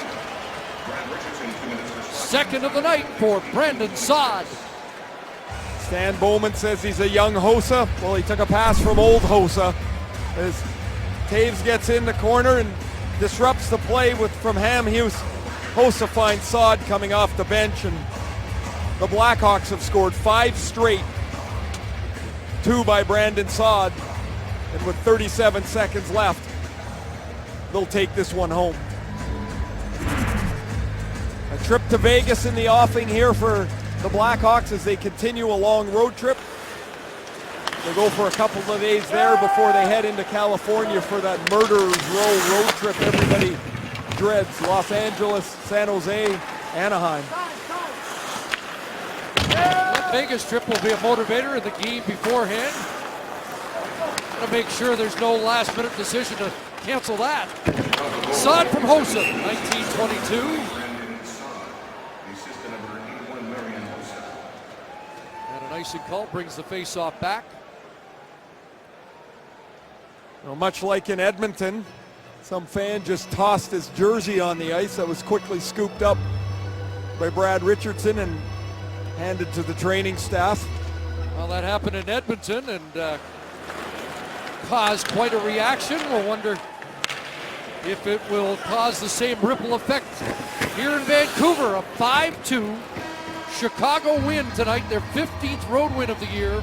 Second of the night for Brandon Saad. Stan Bowman says he's a young Hossa. Well, he took a pass from old Hossa as Taves gets in the corner and disrupts the play from Ham Hughes. Hossa finds Saad coming off the bench, and the Blackhawks have scored 5 straight. 2 by Brandon Saad, and with 37 seconds left, they'll take this one home. A trip to Vegas in the offing here for the Blackhawks as they continue a long road trip. They go for a couple of days there before they head into California for that Murderers Row road trip everybody dreads. Los Angeles, San Jose, Anaheim. That Vegas trip will be a motivator in the game beforehand. To make sure there's no last-minute decision to cancel that. Saad from Hossa, 1922. And an icing call brings the face-off back. Well, much like in Edmonton, some fan just tossed his jersey on the ice that was quickly scooped up by Brad Richardson and handed to the training staff. Well, that happened in Edmonton and caused quite a reaction. We'll wonder if it will cause the same ripple effect here in Vancouver. A 5-2 Chicago win tonight, their 15th road win of the year.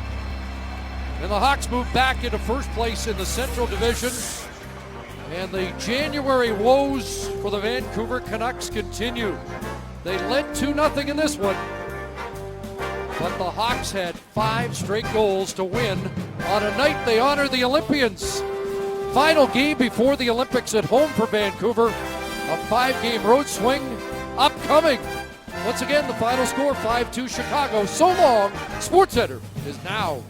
And the Hawks move back into first place in the Central Division. And the January woes for the Vancouver Canucks continue. They led 2-0 in this one. But the Hawks had 5 straight goals to win on a night they honor the Olympians. Final game before the Olympics at home for Vancouver. A 5-game road swing upcoming. Once again, the final score, 5-2 Chicago. So long, SportsCenter is now